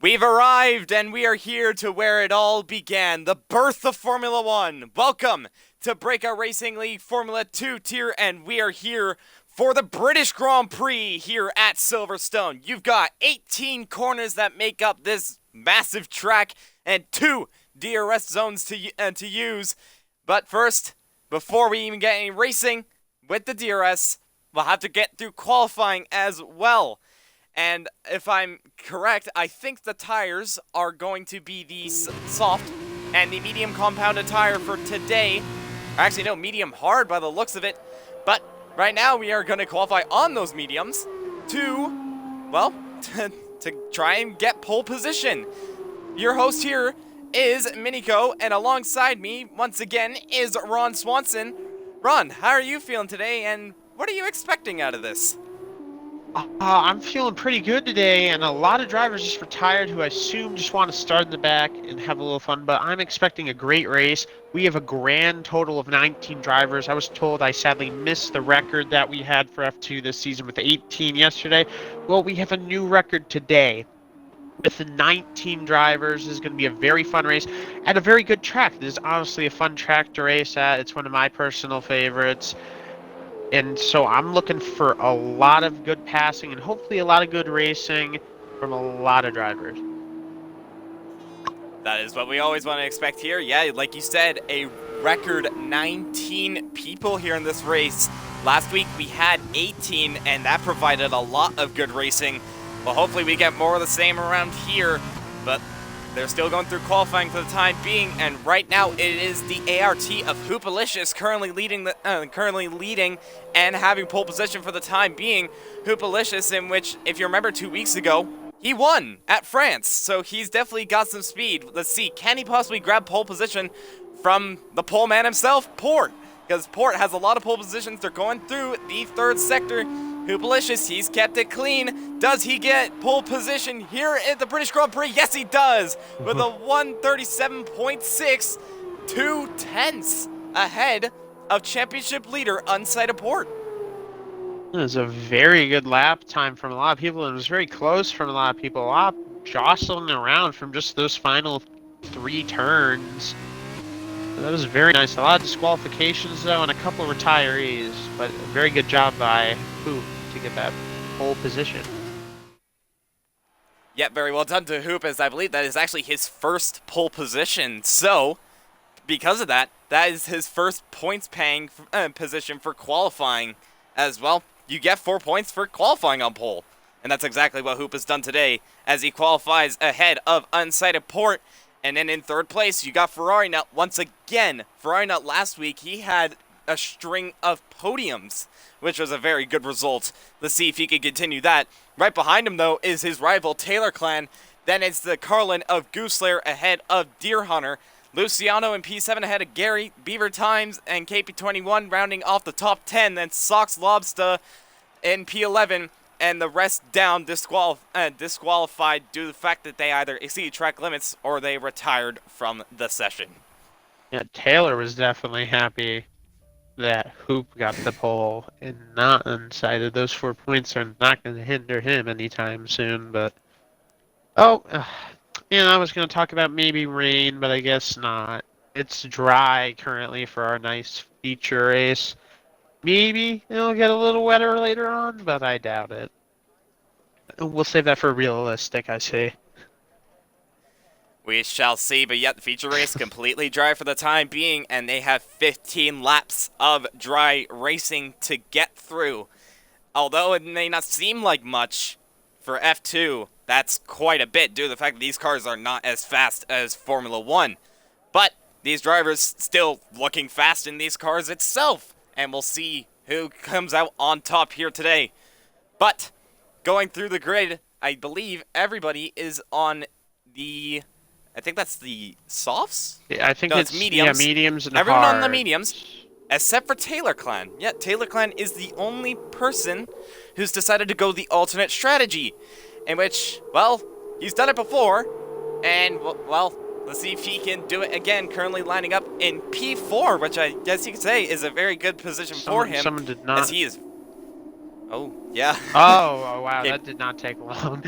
We've arrived, and we are here to where it all began, the birth of Formula One. Welcome to Breakout Racing League Formula 2 tier, and we are here for the British Grand Prix here at Silverstone. You've got 18 corners that make up this massive track and 2 DRS zones to use. But first, before we even get any racing with the DRS, we'll have to get through qualifying as well. And if I'm correct, I think the tires are going to be the soft and the medium compounded tire for today. Actually, no, medium hard by the looks of it. But right now we are going to qualify on those mediums to, well, to try and get pole position. Your host here is Miniko, and alongside me, once again, is Ron Swanson. Ron, how are you feeling today, and what are you expecting out of this? I'm feeling pretty good today, and a lot of drivers just retired who I assume just want to start in the back and have a little fun, but I'm expecting a great race. We have a grand total of 19 drivers. I was told I sadly missed the record that we had for F2 this season with 18 yesterday. Well, we have a new record today with 19 drivers. This is going to be a very fun race at a very good track. This is honestly a fun track to race at. It's one of my personal favorites. And so I'm looking for a lot of good passing and hopefully a lot of good racing from a lot of drivers. That is what we always want to expect here. Yeah, like you said, a record 19 people here in this race. Last week we had 18, and that provided a lot of good racing. Well, hopefully we get more of the same around here, but they're still going through qualifying for the time being, and right now it is the ART of Hoopalicious currently leading and having pole position for the time being. Hoopalicious, in which, if you remember 2 weeks ago, he won at France, so he's definitely got some speed. Let's see, can he possibly grab pole position from the pole man himself, Port? Because Port has a lot of pole positions. They're going through the third sector. Hoopalicious, he's kept it clean. Does he get pole position here at the British Grand Prix? Yes, he does, with a 137.6, 2/10 ahead of championship leader Unsighted Port. It was a very good lap time from a lot of people, and it was very close from a lot of people. A lot jostling around from just those final 3 turns. That was very nice. A lot of disqualifications, though, and a couple of retirees, but a very good job by Hoop to get that pole position. Yeah, very well done to Hoop, as I believe that is actually his first pole position. So, because of that, that is his first points-paying position for qualifying as well. You get 4 points for qualifying on pole. And that's exactly what Hoop has done today, as he qualifies ahead of Unsighted Port. And then in third place, you got Ferrari Nut once again. Ferrari Nut last week, he had a string of podiums, which was a very good result. Let's see if he can continue that. Right behind him, though, is his rival, Taylor Clan. Then it's the Carlin of Gooslayer ahead of Deer Hunter. Luciano in P7 ahead of Gary, Beaver Times, and KP21 rounding off the top 10. Then Sox Lobster in P11. And the rest down disqualified due to the fact that they either exceeded track limits or they retired from the session. Yeah, Taylor was definitely happy that Hoop got the pole and not Unsighted. Those 4 points are not going to hinder him anytime soon, but... Oh, I was going to talk about maybe rain, but I guess not. It's dry currently for our nice feature race. Maybe it'll get a little wetter later on, but I doubt it. We'll save that for realistic, I say. We shall see, but yet the feature race completely dry for the time being, and they have 15 laps of dry racing to get through. Although it may not seem like much for F2, that's quite a bit due to the fact that these cars are not as fast as Formula 1. But these drivers still looking fast in these cars itself. And we'll see who comes out on top here today. But going through the grid, I believe everybody is on the... I think that's the softs? Yeah, I think no, it's mediums. Yeah, mediums and everyone hard. on the mediums, except for Taylor Clan. Yeah, Taylor Clan is the only person who's decided to go the alternate strategy. In which, well, he's done it before. And, well... let's see if he can do it again, currently lining up in P4, which I guess you could say is a very good position for him. Someone did not. As he is... Oh, yeah. Oh, wow, that did not take long.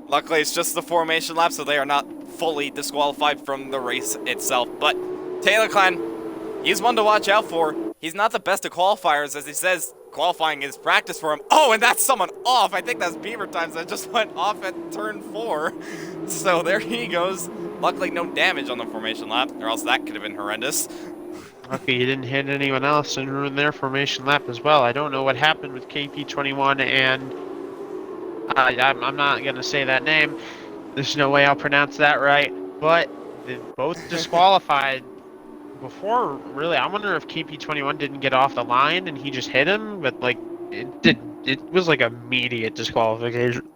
Luckily, it's just the formation lap, so they are not fully disqualified from the race itself. But Taylor Clan, he's one to watch out for. He's not the best of qualifiers, as he says qualifying is practice for him. Oh, and that's someone off. I think that's Beaver Times that just went off at turn 4. So there he goes. Luckily, no damage on the formation lap, or else that could have been horrendous. Lucky he didn't hit anyone else and ruin their formation lap as well. I don't know what happened with KP21 and I'm not going to say that name. There's no way I'll pronounce that right. But they both disqualified before, really. I wonder if KP21 didn't get off the line and he just hit him. But, like, it was, like, immediate disqualification.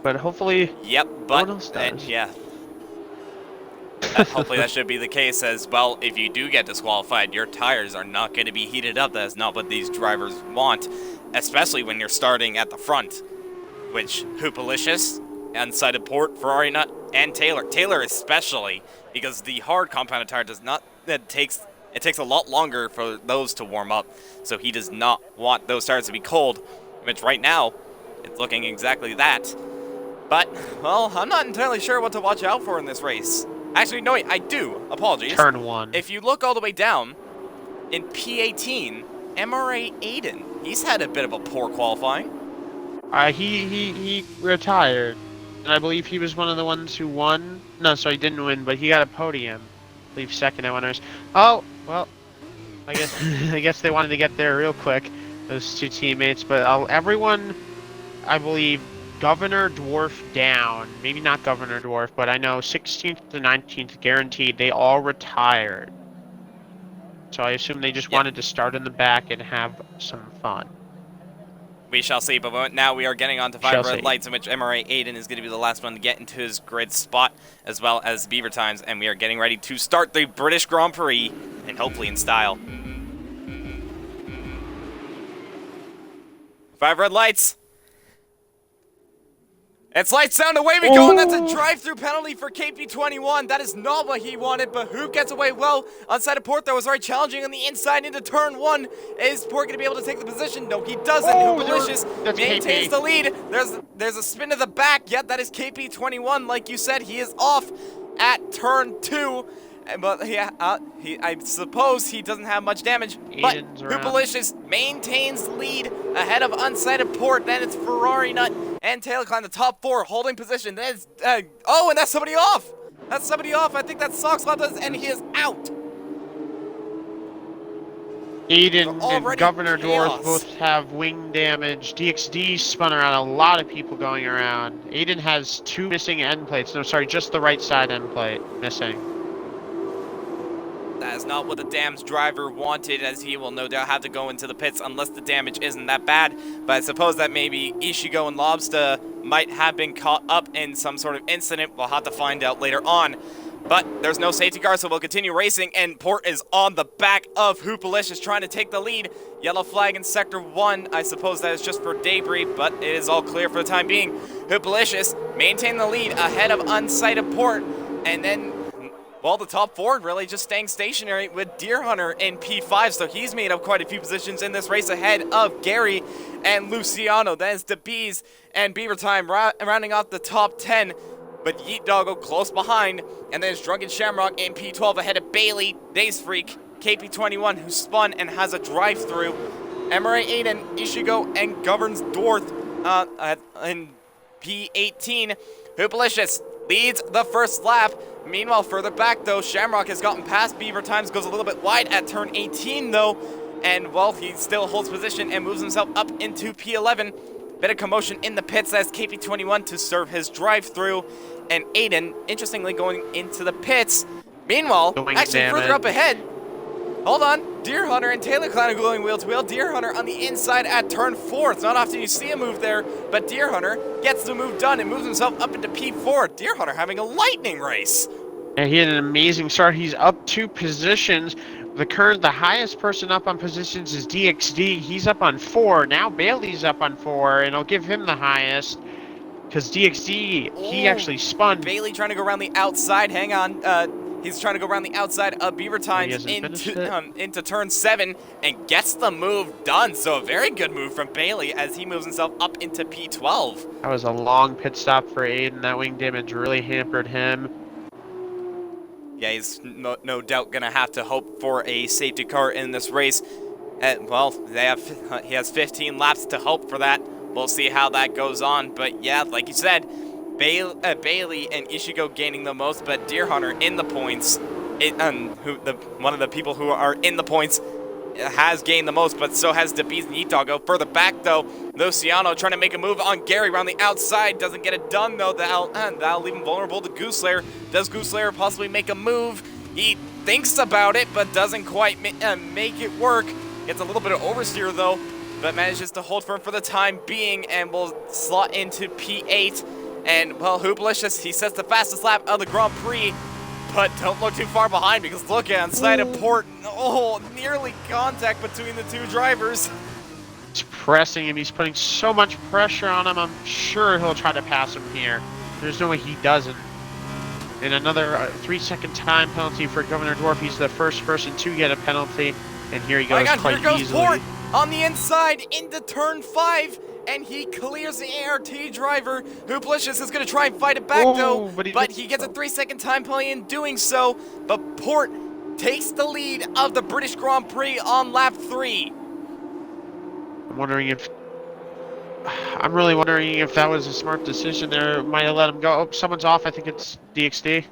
But hopefully, yep, but no one else does. Yeah. Hopefully that should be the case, as well. If you do get disqualified, your tires are not going to be heated up. That is not what these drivers want, especially when you're starting at the front, which Hoopalicious, Unsighted Port, Ferrari Nut, and Taylor especially, because the hard compounded tire does not, it takes a lot longer for those to warm up, so he does not want those tires to be cold, which right now, it's looking exactly that. But, well, I'm not entirely sure what to watch out for in this race. Actually, no, wait, I do. Apologies. Turn 1. If you look all the way down, in P18, MRA Aiden, he's had a bit of a poor qualifying. He retired. And I believe he was one of the ones who won. No, sorry, didn't win, but he got a podium. I believe second at winners. Oh, well, I guess I guess they wanted to get there real quick, those two teammates. But everyone, I believe, Governor Dwarf down. Maybe not Governor Dwarf, but I know 16th to 19th guaranteed. They all retired. So I assume they just wanted to start in the back and have some fun. We shall see, but now we are getting on to 5 red lights, in which MRA Aiden is going to be the last one to get into his grid spot, as well as Beaver Times, and we are getting ready to start the British Grand Prix, and hopefully in style. 5 red lights. It's lights down, away we go, and that's a drive-through penalty for KP21. That is not what he wanted, but who gets away well? Onside of Port, that was very challenging on the inside into turn 1. Is Port going to be able to take the position? No, he doesn't. Hoopalicious maintains the lead. There's a spin to the back. Yet that is KP21. Like you said, he is off at turn 2. But yeah, I suppose he doesn't have much damage. But Hoopalicious maintains lead ahead of Unsighted Port. Then it's Ferrari Nut and Taylor Climb, the top 4, holding position. Then it's, oh, and that's somebody off. That's somebody off. I think that's Soxlot does, and he is out. Aiden and Governor Dwarf both have wing damage. DXD spun around, a lot of people going around. Aiden has 2 missing end plates. No, sorry, just the right side end plate missing. That is not what the Dams driver wanted, as he will no doubt have to go into the pits unless the damage isn't that bad. But I suppose that maybe Ishigo and Lobster might have been caught up in some sort of incident. We'll have to find out later on. But there's no safety car, so we'll continue racing, and Port is on the back of Hoopalicious trying to take the lead. Yellow flag in Sector 1. I suppose that is just for debris, but it is all clear for the time being. Hoopalicious maintain the lead ahead of Unsighted Port, and then, well, the top 4 really just staying stationary with Deer Hunter in P5, so he's made up quite a few positions in this race ahead of Gary and Luciano. Then it's DeBees and Beaver Time rounding off the top 10, but Yeet Doggo close behind, and then it's Drunken Shamrock in P12 ahead of Bailey, Days Freak, KP21, who spun and has a drive-through. MRA Aiden, Ishigo, and Governs Dwarf in P18. Hoopalicious leads the first lap. Meanwhile, further back, though, Shamrock has gotten past Beaver Times, goes a little bit wide at turn 18, though, and, well, he still holds position and moves himself up into P11. Bit of commotion in the pits as KP21 to serve his drive-through, and Aiden, interestingly, going into the pits. Meanwhile, actually further up ahead, hold on, Deer Hunter and Taylor Clan are going wheel-to-wheel. Deer Hunter on the inside at turn 4. It's not often you see a move there, but Deer Hunter gets the move done and moves himself up into P4. Deer Hunter having a lightning race. And he had an amazing start. He's up 2 positions. The highest person up on positions is DXD. He's up on 4. Now Bailey's up on 4, and I'll give him the highest because DXD, he actually spun. Bailey trying to go around the outside. Hang on. He's trying to go around the outside of Beaver Times into turn 7 and gets the move done. So a very good move from Bailey as he moves himself up into P12. That was a long pit stop for Aiden. That wing damage really hampered him. Yeah, he's no doubt going to have to hope for a safety car in this race. Well, he has 15 laps to hope for that. We'll see how that goes on. But yeah, like you said, Bailey and Ishigo gaining the most, but Deer Hunter in the points. One of the people who are in the points has gained the most, but so has DeBees and Doggo. Further back, though, Luciano trying to make a move on Gary around the outside. Doesn't get it done, though. That'll leave him vulnerable to Gooselayer. Does Gooselayer possibly make a move? He thinks about it, but doesn't quite make it work. Gets a little bit of oversteer, though, but manages to hold firm for the time being and will slot into P8. And, well, Hooplicious, he sets the fastest lap of the Grand Prix, but don't look too far behind because look at inside of port. Oh, nearly contact between the two drivers. He's pressing him. He's putting so much pressure on him. I'm sure he'll try to pass him here. There's no way he doesn't. And another 3-second time penalty for Governor Dwarf. He's the first person to get a penalty. And here he goes quite here goes easily. Port on the inside into turn 5. And he clears the ART driver. Hooplicious is going to try and fight it back, though. But he gets a 3-second time penalty in doing so. But Port takes the lead of the British Grand Prix on lap 3. I'm really wondering if that was a smart decision there. Might have let him go. Oh, someone's off. I think it's DXD.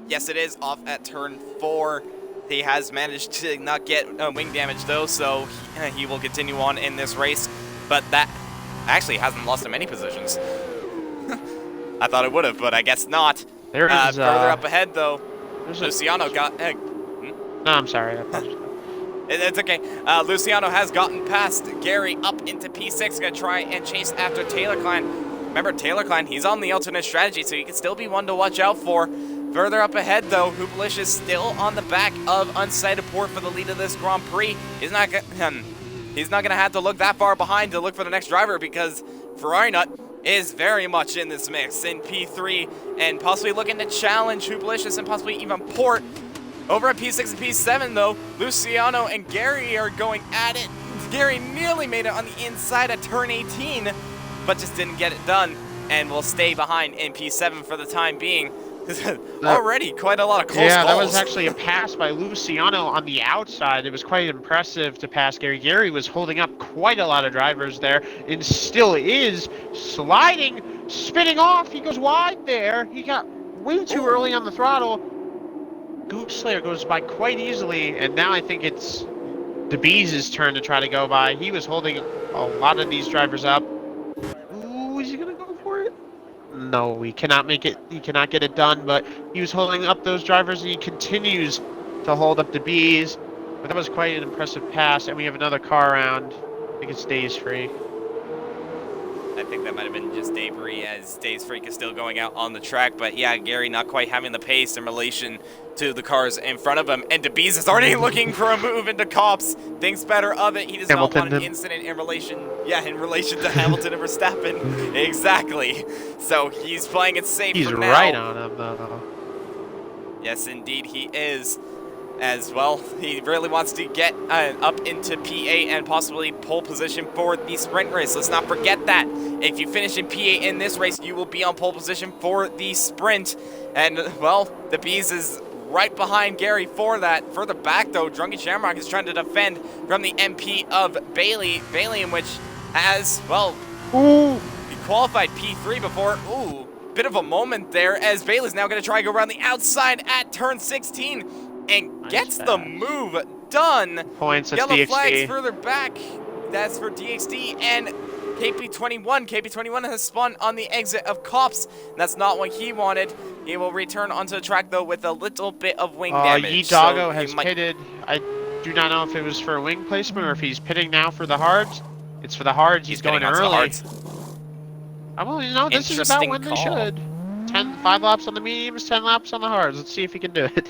Yes, it is off at turn 4. He has managed to not get wing damage, though, so he will continue on in this race. But that actually hasn't lost him any positions. I thought it would have, but I guess not. There is, further up ahead, though, Luciano got... No, I'm sorry. It's okay. Luciano has gotten past Gary up into P6. Going to try and chase after Taylor Klein. Remember, Taylor Klein, he's on the alternate strategy, so he can still be one to watch out for. Further up ahead, though, Hooplicious still on the back of Unsighted Port for the lead of this Grand Prix. He's not going to have to look that far behind to look for the next driver because Ferrari Nut is very much in this mix in P3 and possibly looking to challenge Hooplicious and possibly even Port. Over at P6 and P7, though, Luciano and Gary are going at it. Gary nearly made it on the inside of turn 18, but just didn't get it done and will stay behind in P7 for the time being. Already quite a lot of close calls. Yeah, that was actually a pass by Luciano on the outside. It was quite impressive to pass Gary. Gary was holding up quite a lot of drivers there and still is sliding, spinning off. He goes wide there. He got way too early on the throttle. Goopslayer goes by quite easily, and now I think it's DeBees' turn to try to go by. He was holding a lot of these drivers up. Ooh, is he going to go for it? No, he cannot make it. He cannot get it done, but he was holding up those drivers, and he continues to hold up DeBees. But that was quite an impressive pass, and we have another car around. I think it's Days Free. I think that might have been just debris as Days Freak is still going out on the track. But yeah, Gary not quite having the pace in relation to the cars in front of him. And DeBees is already looking for a move into Copse. Thinks better of it. He does not want an incident in relation to Hamilton and Verstappen. Exactly. So he's playing it safe for now. He's right on him, though. Yes, indeed he is. As well, he really wants to get up into P8 and possibly pole position for the sprint race. Let's not forget that. If you finish in P8 in this race, you will be on pole position for the sprint. And, well, the Bees is right behind Gary for that. Further back, though, Drunken Shamrock is trying to defend from the MP of Bailey. Bailey, in which has, well, he qualified P3 before. Ooh, bit of a moment there as Bailey's now going to try to go around the outside at turn 16. And gets the move done. Points at Yellow DXD. flags further back. That's for DXD and KP21. KP21 has spun on the exit of Copse. That's not what he wanted. He will return onto the track, though, with a little bit of wing damage. Doggo has pitted. I do not know if it was for a wing placement or if he's pitting now for the hards. It's for the hards. He's going early. This is about when they should. 5 laps on the mediums, 10 laps on the hards. Let's see if he can do it.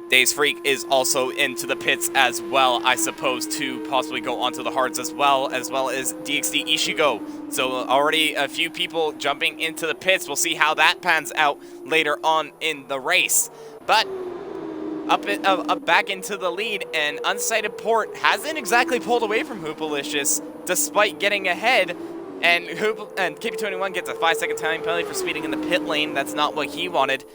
Days Freak is also into the pits as well, I suppose, to possibly go onto the hards as well as DXD Ishigo. So already a few people jumping into the pits. We'll see how that pans out later on in the race. But up back into the lead, and Unsighted Port hasn't exactly pulled away from Hoopalicious despite getting ahead. And KP21 gets a 5-second time penalty for speeding in the pit lane. That's not what he wanted.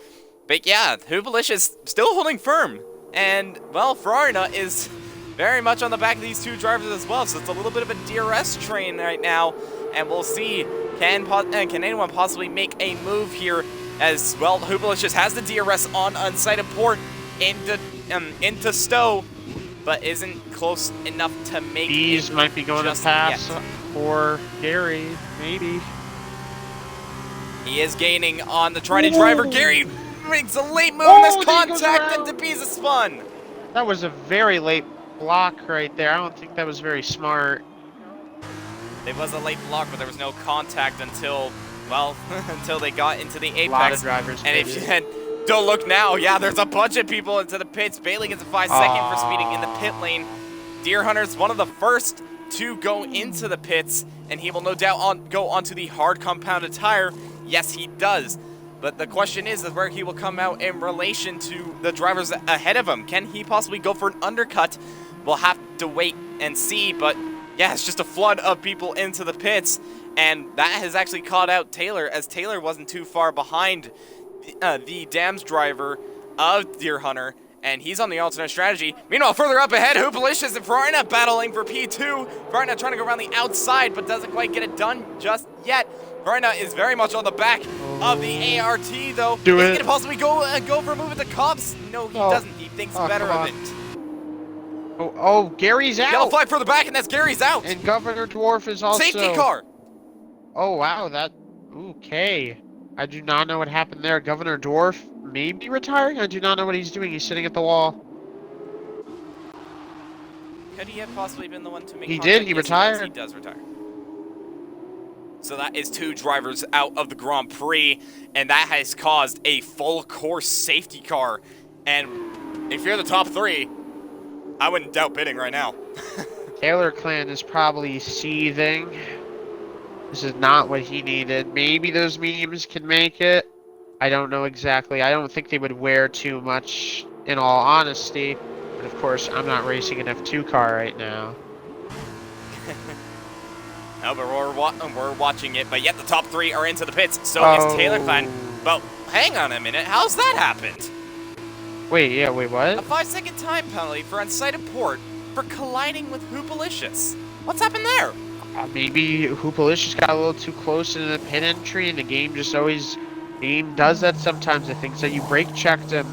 But yeah, Hoopalicious still holding firm. And, well, Ferrarina is very much on the back of these two drivers as well. So it's a little bit of a DRS train right now. And we'll see, can anyone possibly make a move here as, well, Hoopalicious has the DRS on Unsighted Port into Stowe, but isn't close enough to make These might be going to pass for Gary, maybe. He is gaining on the Trident driver. Gary makes a late move, this contact, and Debiza spun. That was a very late block right there. I don't think that was very smart. It was a late block, but there was no contact until, well, until they got into the apex. A lot of drivers. And if you don't look now, yeah, there's a bunch of people into the pits. Bailey gets a 5-second for speeding in the pit lane. Deer Hunter's one of the first to go into the pits, and he will no doubt go onto the hard compounded tire. Yes, he does. But the question is where he will come out in relation to the drivers ahead of him. Can he possibly go for an undercut? We'll have to wait and see, but yeah, it's just a flood of people into the pits, and that has actually caught out Taylor, as Taylor wasn't too far behind the Dams driver of Deer Hunter, and he's on the alternate strategy. Meanwhile, further up ahead, Hoopalicious and Ferrarina battling for P2. Ferrarina trying to go around the outside, but doesn't quite get it done just yet. Ferrarina is very much on the back of the ART, though. Is he going to possibly go for a move at the Copse? No, he doesn't. He thinks better of it. Oh, Gary's out. Yellow flag further back, and that's Gary's out. And Governor Dwarf is also... Safety car. Oh, wow, okay. I do not know what happened there. Governor Dwarf may be retiring. I do not know what he's doing. He's sitting at the wall. Could he have possibly been the one to make He contact? did. He Yes, retired. He does retire. So that is two drivers out of the Grand Prix, and that has caused a full course safety car. And if you're the top three, I wouldn't doubt pitting right now. Taylor Clan is probably seething. This is not what he needed. Maybe those memes can make it. I don't know exactly. I don't think they would wear too much, in all honesty. But of course, I'm not racing an F2 car right now. No, but we're watching it. But yet the top three are into the pits. So is Taylor Clan. But hang on a minute. How's that happened? Wait, what? A 5-second time penalty for Unsighted Port for colliding with Hoopalicious. What's happened there? Maybe Hoopalicious got a little too close in the pit entry, and the game just always... The game does that sometimes, I think. So you brake checked him.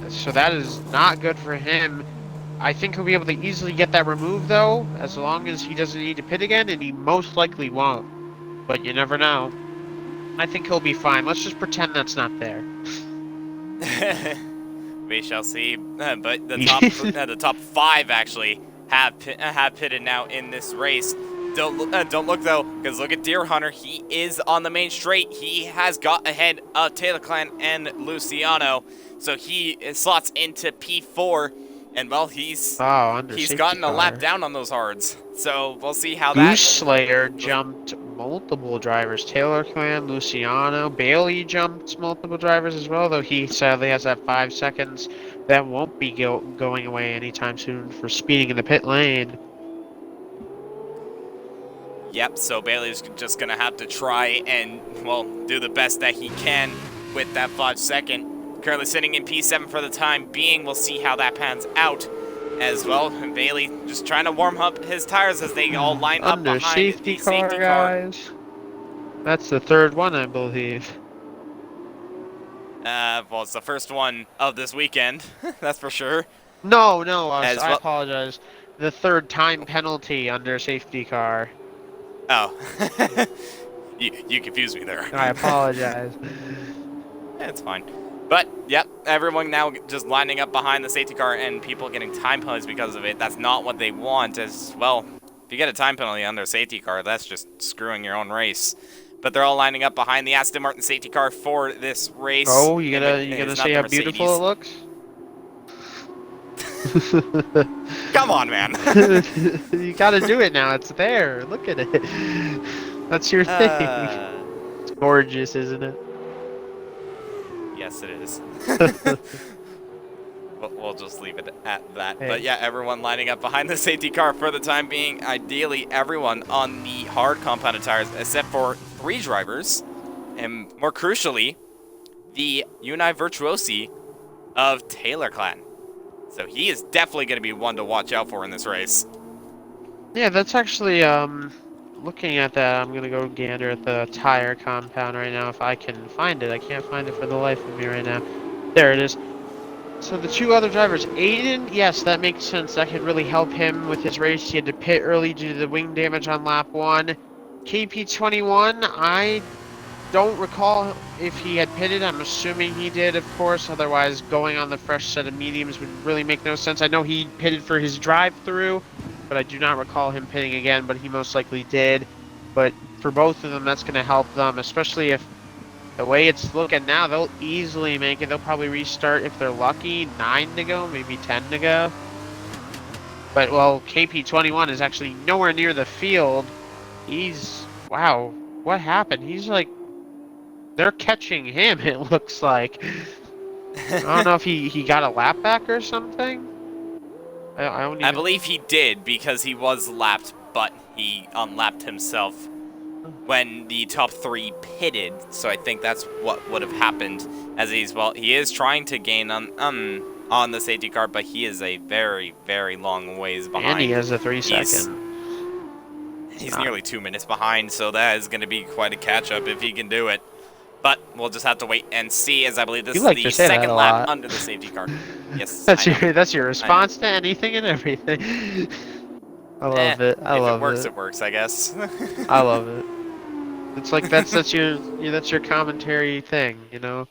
So that is not good for him. I think he'll be able to easily get that removed, though, as long as he doesn't need to pit again, and he most likely won't. But you never know. I think he'll be fine. Let's just pretend that's not there. We shall see. But the top five actually have pitted now in this race. Don't look though, because look at Deer Hunter. He is on the main straight. He has got ahead of Taylor Clan and Luciano, so he slots into P4. And well, he's gotten a lap down on those hards. So we'll see how that... Goose Slayer jumped multiple drivers. Taylor Clan, Luciano, Bailey jumped multiple drivers as well, though he sadly has that 5 seconds. That won't be going away anytime soon for speeding in the pit lane. Yep, so Bailey's just going to have to try and, well, do the best that he can with that 5 second. Currently sitting in P7 for the time being. We'll see how that pans out as well. And Bailey just trying to warm up his tires as they all line up behind the safety car. Guys. That's the third one, I believe. Well, it's the first one of this weekend, that's for sure. No, I apologize. The third time penalty under safety car. Oh. you confused me there. I apologize. Yeah, it's fine. But, yep, everyone now just lining up behind the safety car and people getting time penalties because of it. That's not what they want. As well, if you get a time penalty under a safety car, that's just screwing your own race. But they're all lining up behind the Aston Martin safety car for this race. Oh, you gonna say how beautiful it looks? Come on, man. You gotta do it now. It's there. Look at it. That's your thing. uh, It's gorgeous, isn't it? yes, it is. We'll just leave it at that. Hey. But yeah, everyone lining up behind the safety car for the time being. Ideally, everyone on the hard compounded tires, except for 3 drivers. And more crucially, the Uni Virtuosi of Taylor Clan. So he is definitely going to be one to watch out for in this race. Yeah, that's actually, looking at that, I'm gonna go gander at the tire compound right now if I can find it. I can't find it for the life of me right now. There it is. So the 2 other drivers, Aiden, yes, that makes sense. That could really help him with his race. He had to pit early due to the wing damage on lap 1. KP21, I don't recall if he had pitted. I'm assuming he did, of course. Otherwise, going on the fresh set of mediums would really make no sense. I know he pitted for his drive-through, but I do not recall him pitting again, but he most likely did. But for both of them, that's going to help them, especially if the way it's looking now, they'll easily make it. They'll probably restart if they're lucky. 9 to go, maybe 10 to go. But, well, KP21 is actually nowhere near the field. He's... Wow, what happened? He's like... They're catching him, it looks like. I don't know if he got a lap back or something. I don't even... I believe he did because he was lapped, but he unlapped himself when the top 3 pitted. So I think that's what would have happened. As he is trying to gain on the safety car, but he is a very, very long ways behind. And he has a 3-second. He's nearly 2 minutes behind, so that is going to be quite a catch-up if he can do it. But we'll just have to wait and see, as I believe this is the second lap under the safety car. Yes, that's your response to anything and everything. I love it. I love it. If it works, it works, I guess. I love it. It's like that's your commentary thing, you know.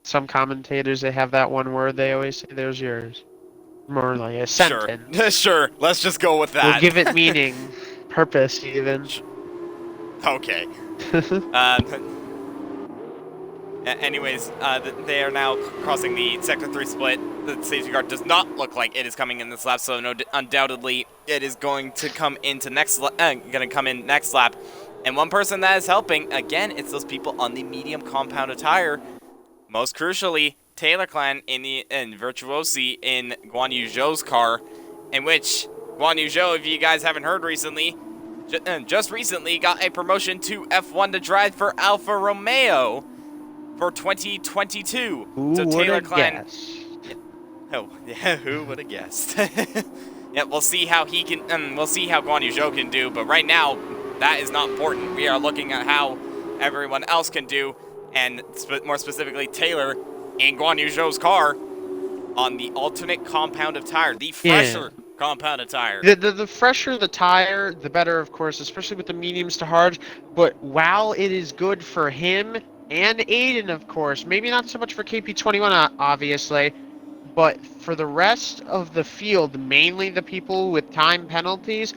Some commentators, they have that one word they always say. There's yours. More like a sentence. Sure. Sure. Let's just go with that. We'll give it meaning, purpose, even. Okay. Anyways, they are now crossing the Sector 3 split. The safety car does not look like it is coming in this lap, so undoubtedly it is going to come into next lap. And one person that is helping, again, it's those people on the medium compounded tire. Most crucially, Taylor Clan in Virtuosi in Guan Yu Zhou's car, in which Guan Yu Zhou, if you guys haven't heard recently, just recently got a promotion to F1 to drive for Alfa Romeo for 2022. Who so Taylor Clan. Guess? Oh, yeah, who would have guessed? Yeah, we'll see how he can. We'll see how Guan Yu Zhou can do. But right now, that is not important. We are looking at how everyone else can do, and more specifically, Taylor in Guan Yu Zhou's car on the alternate compounded tire, the fresher compounded tire. The fresher the tire, the better, of course, especially with the mediums to hards. But while it is good for him and Aiden, of course, maybe not so much for KP21, obviously, but for the rest of the field, mainly the people with time penalties,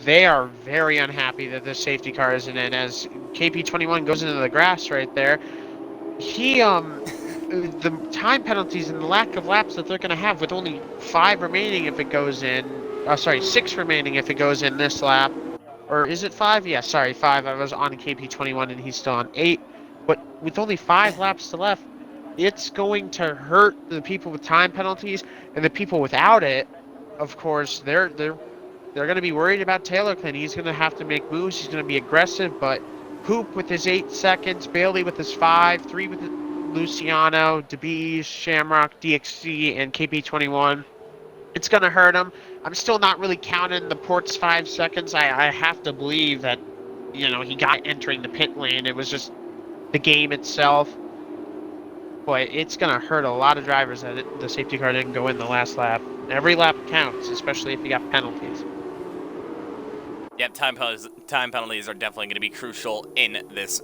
they are very unhappy that the safety car isn't in. As KP21 goes into the grass right there, the time penalties and the lack of laps that they're going to have with only 5 remaining if it goes in, 6 remaining if it goes in this lap, or is it 5? Yeah, sorry, 5. I was on KP21 and he's still on 8. But with only 5 laps to left, it's going to hurt the people with time penalties, and the people without it, of course, they're going to be worried about Taylor Clan. He's going to have to make moves. He's going to be aggressive, but Hoop with his 8 seconds, Bailey with his 5, 3 with Luciano, DeBees, Shamrock, DXC, and KP21. It's going to hurt him. I'm still not really counting the Port's 5 seconds. I have to believe that, he got entering the pit lane. It was just the game itself. Boy, it's going to hurt a lot of drivers that the safety car didn't go in the last lap. Every lap counts, especially if you got penalties. Yep, time penalties are definitely going to be crucial in this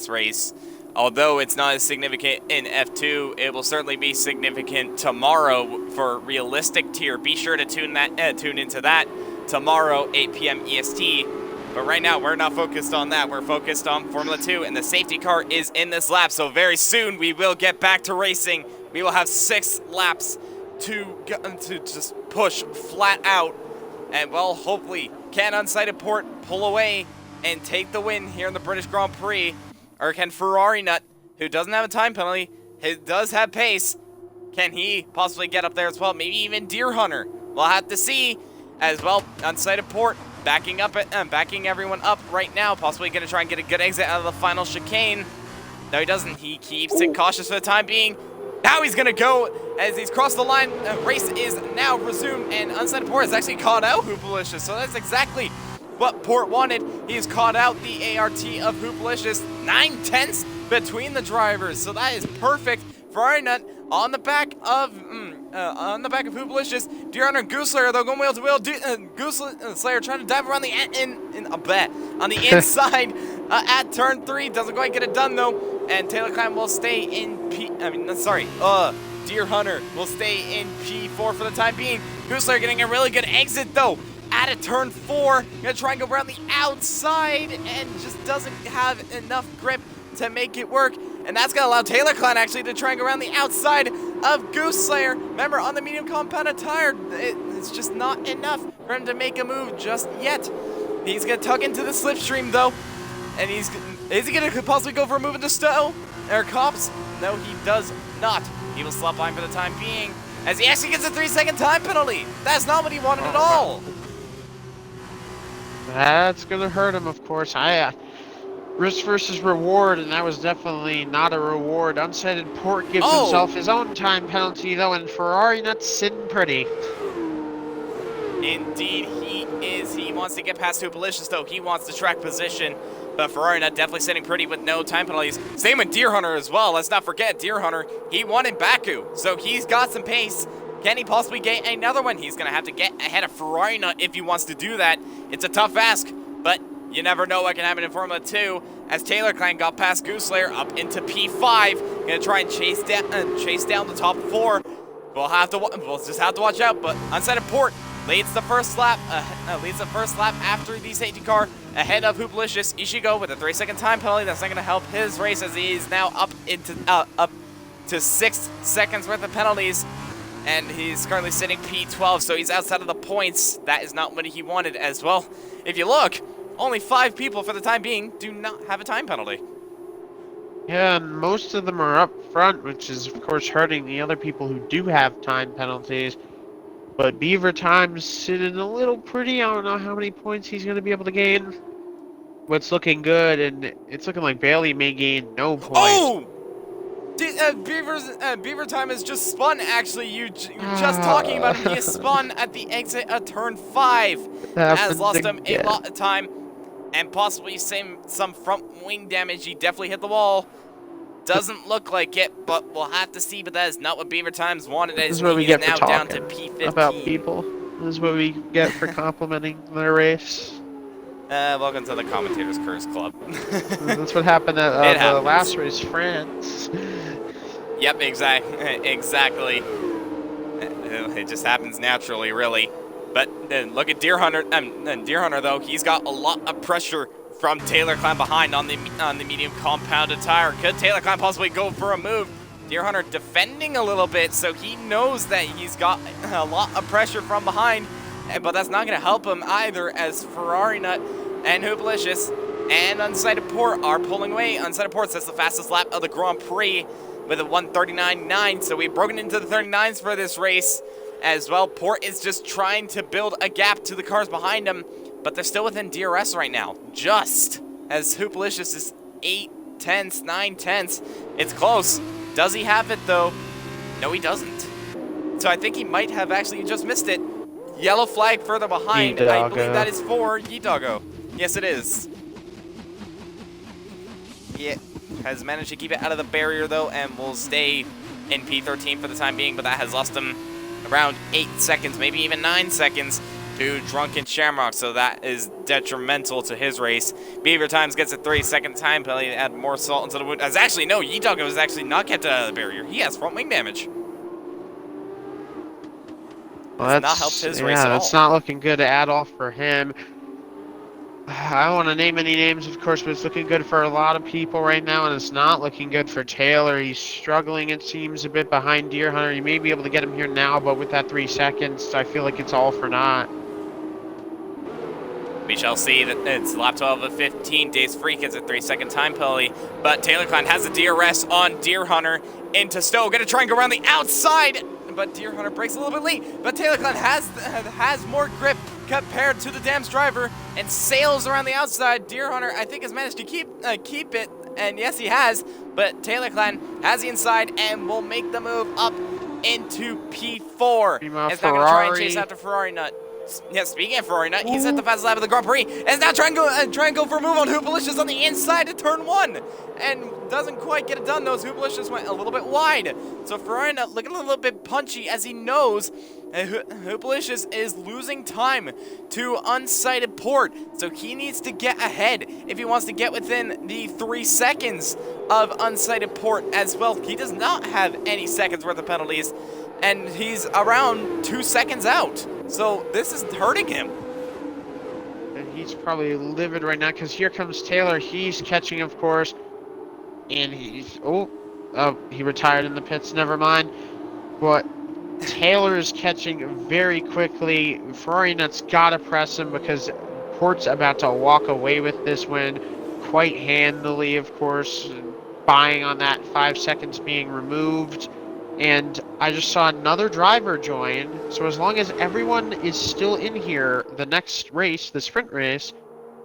race. Although it's not as significant in F2, it will certainly be significant tomorrow for realistic tier. Be sure to tune into that tomorrow, 8 p.m. EST. But right now, we're not focused on that. We're focused on Formula 2, and the safety car is in this lap. So very soon, we will get back to racing. We will have 6 laps to just push flat out. And, well, hopefully can Unsighted Port pull away and take the win here in the British Grand Prix? Or can Ferrari Nut, who doesn't have a time penalty, who does have pace, can he possibly get up there as well? Maybe even Deer Hunter. We'll have to see. As well, Unsighted Port backing everyone up right now. Possibly going to try and get a good exit out of the final chicane. No, he doesn't. He keeps it cautious for the time being. Now he's going to go as he's crossed the line. Race is now resumed, and Unsighted Port has actually caught out Hoopalicious. So that's exactly what Port wanted. He's caught out the ART of Hoopalicious. 9/10 between the drivers. So that is perfect. Ferrari Nut on the back of Hoopalicious. Deer Hunter and Goose Slayer though going wheel to wheel. Goose Slayer trying to dive around the on the inside at turn 3. Doesn't quite get it done though. And Taylor Climb will stay in Deer Hunter will stay in P4 for the time being. Goose Slayer getting a really good exit though. At a turn 4, gonna try and go around the outside and just doesn't have enough grip to make it work. And that's going to allow Taylor Klein actually to try and go around the outside of Goose Slayer. Remember, on the medium compounded tire, it's just not enough for him to make a move just yet. He's going to tug into the slipstream, though. And is he going to possibly go for a move into Stowe? Or Copse? No, he does not. He will slap line for the time being, as he actually gets a 3-second time penalty. That's not what he wanted at all. That's going to hurt him, of course. Risk versus reward, and that was definitely not a reward. Unsighted Port gives himself his own time penalty, though, and Ferrari Nut's sitting pretty. Indeed, he is. He wants to get past Hoopalicious, though. He wants to track position, but Ferrari Nut definitely sitting pretty with no time penalties. Same with Deer Hunter as well. Let's not forget, Deer Hunter, he won in Baku, so he's got some pace. Can he possibly get another one? He's going to have to get ahead of Ferrari Nut if he wants to do that. It's a tough ask, but you never know what can happen in Formula 2, as Taylor Klein got past Goose Slayer up into P5. Gonna try and chase down the top 4. We'll just have to watch out. But Unsighted Port leads the first lap. After the safety car ahead of Hoopalicious. Ishigo with a 3-second time penalty. That's not gonna help his race, as he is now up to 6 seconds worth of penalties. And he's currently sitting P12, so he's outside of the points. That is not what he wanted as well. If you look, only 5 people for the time being do not have a time penalty. Yeah, and most of them are up front, which is, of course, hurting the other people who do have time penalties. But Beaver Time's sitting a little pretty. I don't know how many points he's going to be able to gain. What's looking good, and it's looking like Bailey may gain no points. Oh! Beaver Time has just spun, actually. You just talking about him. He has spun at the exit of turn 5. That has lost him a lot of time, and possibly some front wing damage. He definitely hit the wall. Doesn't look like it, but we'll have to see. But that is not what Beaver Times wanted. This is what we get for down to talking P15. About people. This is what we get for complimenting their race. Welcome to the Commentators Curse Club. That's what happened at the last race, France. Yep, exactly. It just happens naturally, really. But then look at Deer Hunter. Deer Hunter, though, he's got a lot of pressure from Taylor Klein behind on the medium compounded tire. Could Taylor Klein possibly go for a move? Deer Hunter defending a little bit, so he knows that he's got a lot of pressure from behind. But that's not going to help him either, as Ferrari Nut and Hoopalicious and Unsighted Port are pulling away. Unsighted Port sets the fastest lap of the Grand Prix with a 1:39.9, so we've broken into the 39s for this race as well. Port is just trying to build a gap to the cars behind him, but they're still within DRS right now, just as Hoopalicious is 8/10, 9/10. It's close. Does he have it, though? No, he doesn't. So I think he might have actually just missed it. Yellow flag further behind. I believe that is for Yidoggo. Yes, it is. Yeah, has managed to keep it out of the barrier, though, and will stay in P13 for the time being, but that has lost him around 8 seconds, maybe even 9 seconds to Drunken Shamrock, so that is detrimental to his race. Beaver Times gets a 3-second time penalty to add more salt into the wound. As actually, no, Yidoggo is actually not kept out of the barrier. He has front wing damage. Well, not helped his race at all. It's not looking good at all for him. I don't want to name any names, of course, but it's looking good for a lot of people right now, and it's not looking good for Taylor. He's struggling, it seems, a bit behind Deer Hunter. You may be able to get him here now, but with that 3 seconds, I feel like it's all for naught. We shall see that it's lap 12 of 15. Days Freak is a 3-second time penalty, but Taylor Klein has a DRS on Deer Hunter into Stowe. Gonna try and go around the outside, but Deer Hunter breaks a little bit late. But Taylor Klein has more grip compared to the Dams driver and sails around the outside. Deer Hunter, I think, has managed to keep it, and yes, he has. But Taylor Klein has the inside and will make the move up into P4. It's now gonna try and chase after Ferrari Nut. Yeah, speaking of Ferrari Nut, he's at the fastest lap of the Grand Prix, and is now trying to go for a move on Hoopalicious on the inside to turn 1, and doesn't quite get it done. Those Hoopalicious went a little bit wide, so Ferrari Nut looking a little bit punchy as he knows Hoopalicious is losing time to unsighted port, so he needs to get ahead if he wants to get within the 3 seconds of unsighted port as well. He does not have any seconds worth of penalties, and he's around 2 seconds out. So this is hurting him. And he's probably livid right now because here comes Taylor. He's catching, of course. And he's... Oh, he retired in the pits. Never mind. But Taylor is catching very quickly. Ferrari Nut's got to press him because Port's about to walk away with this win quite handily, of course. Buying on that 5 seconds being removed. And I just saw another driver join, so as long as everyone is still in here, the next race, the sprint race,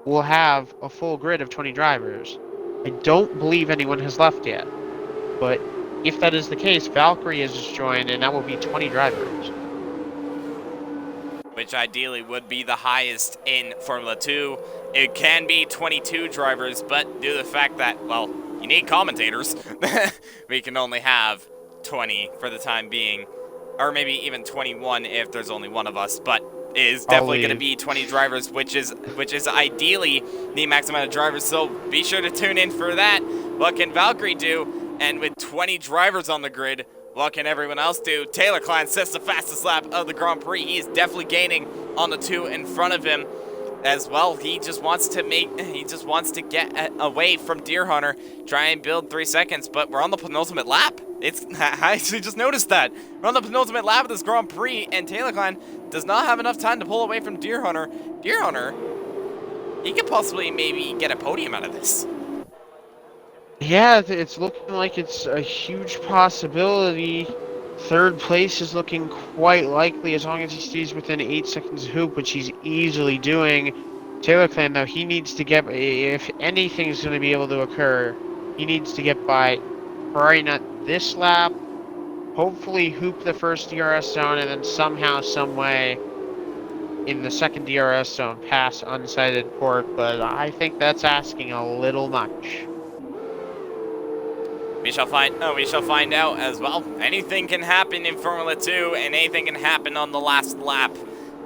will have a full grid of 20 drivers. I don't believe anyone has left yet, but if that is the case, Valkyrie has just joined, and that will be 20 drivers. Which ideally would be the highest in Formula 2. It can be 22 drivers, but due to the fact that, well, you need commentators, we can only have 20 for the time being, or maybe even 21 if there's only one of us, but it is definitely going to be 20 drivers, which is ideally the max amount of drivers, so be sure to tune in for that. What can Valkyrie do? And with 20 drivers on the grid, what can everyone else do? Taylor Klein sets the fastest lap of the Grand Prix. He is definitely gaining on the 2 in front of him as well. He just wants to get away from Deer Hunter, try and build 3 seconds, but we're on the penultimate lap. I actually just noticed that. We're on the penultimate lap of this Grand Prix, and Taylor Klein does not have enough time to pull away from Deer Hunter. Deer Hunter, he could possibly maybe get a podium out of this. Yeah, it's looking like it's a huge possibility. 3rd place is looking quite likely as long as he stays within 8 seconds of Hoop, which he's easily doing. Taylor Klein, though, he needs to get, if anything is going to be able to occur, he needs to get by Ferrari Nut this lap, hopefully Hoop the first DRS zone, and then somehow, some way, in the second DRS zone, pass unsighted port, but I think that's asking a little much. We shall find out as well. Anything can happen in Formula 2, and anything can happen on the last lap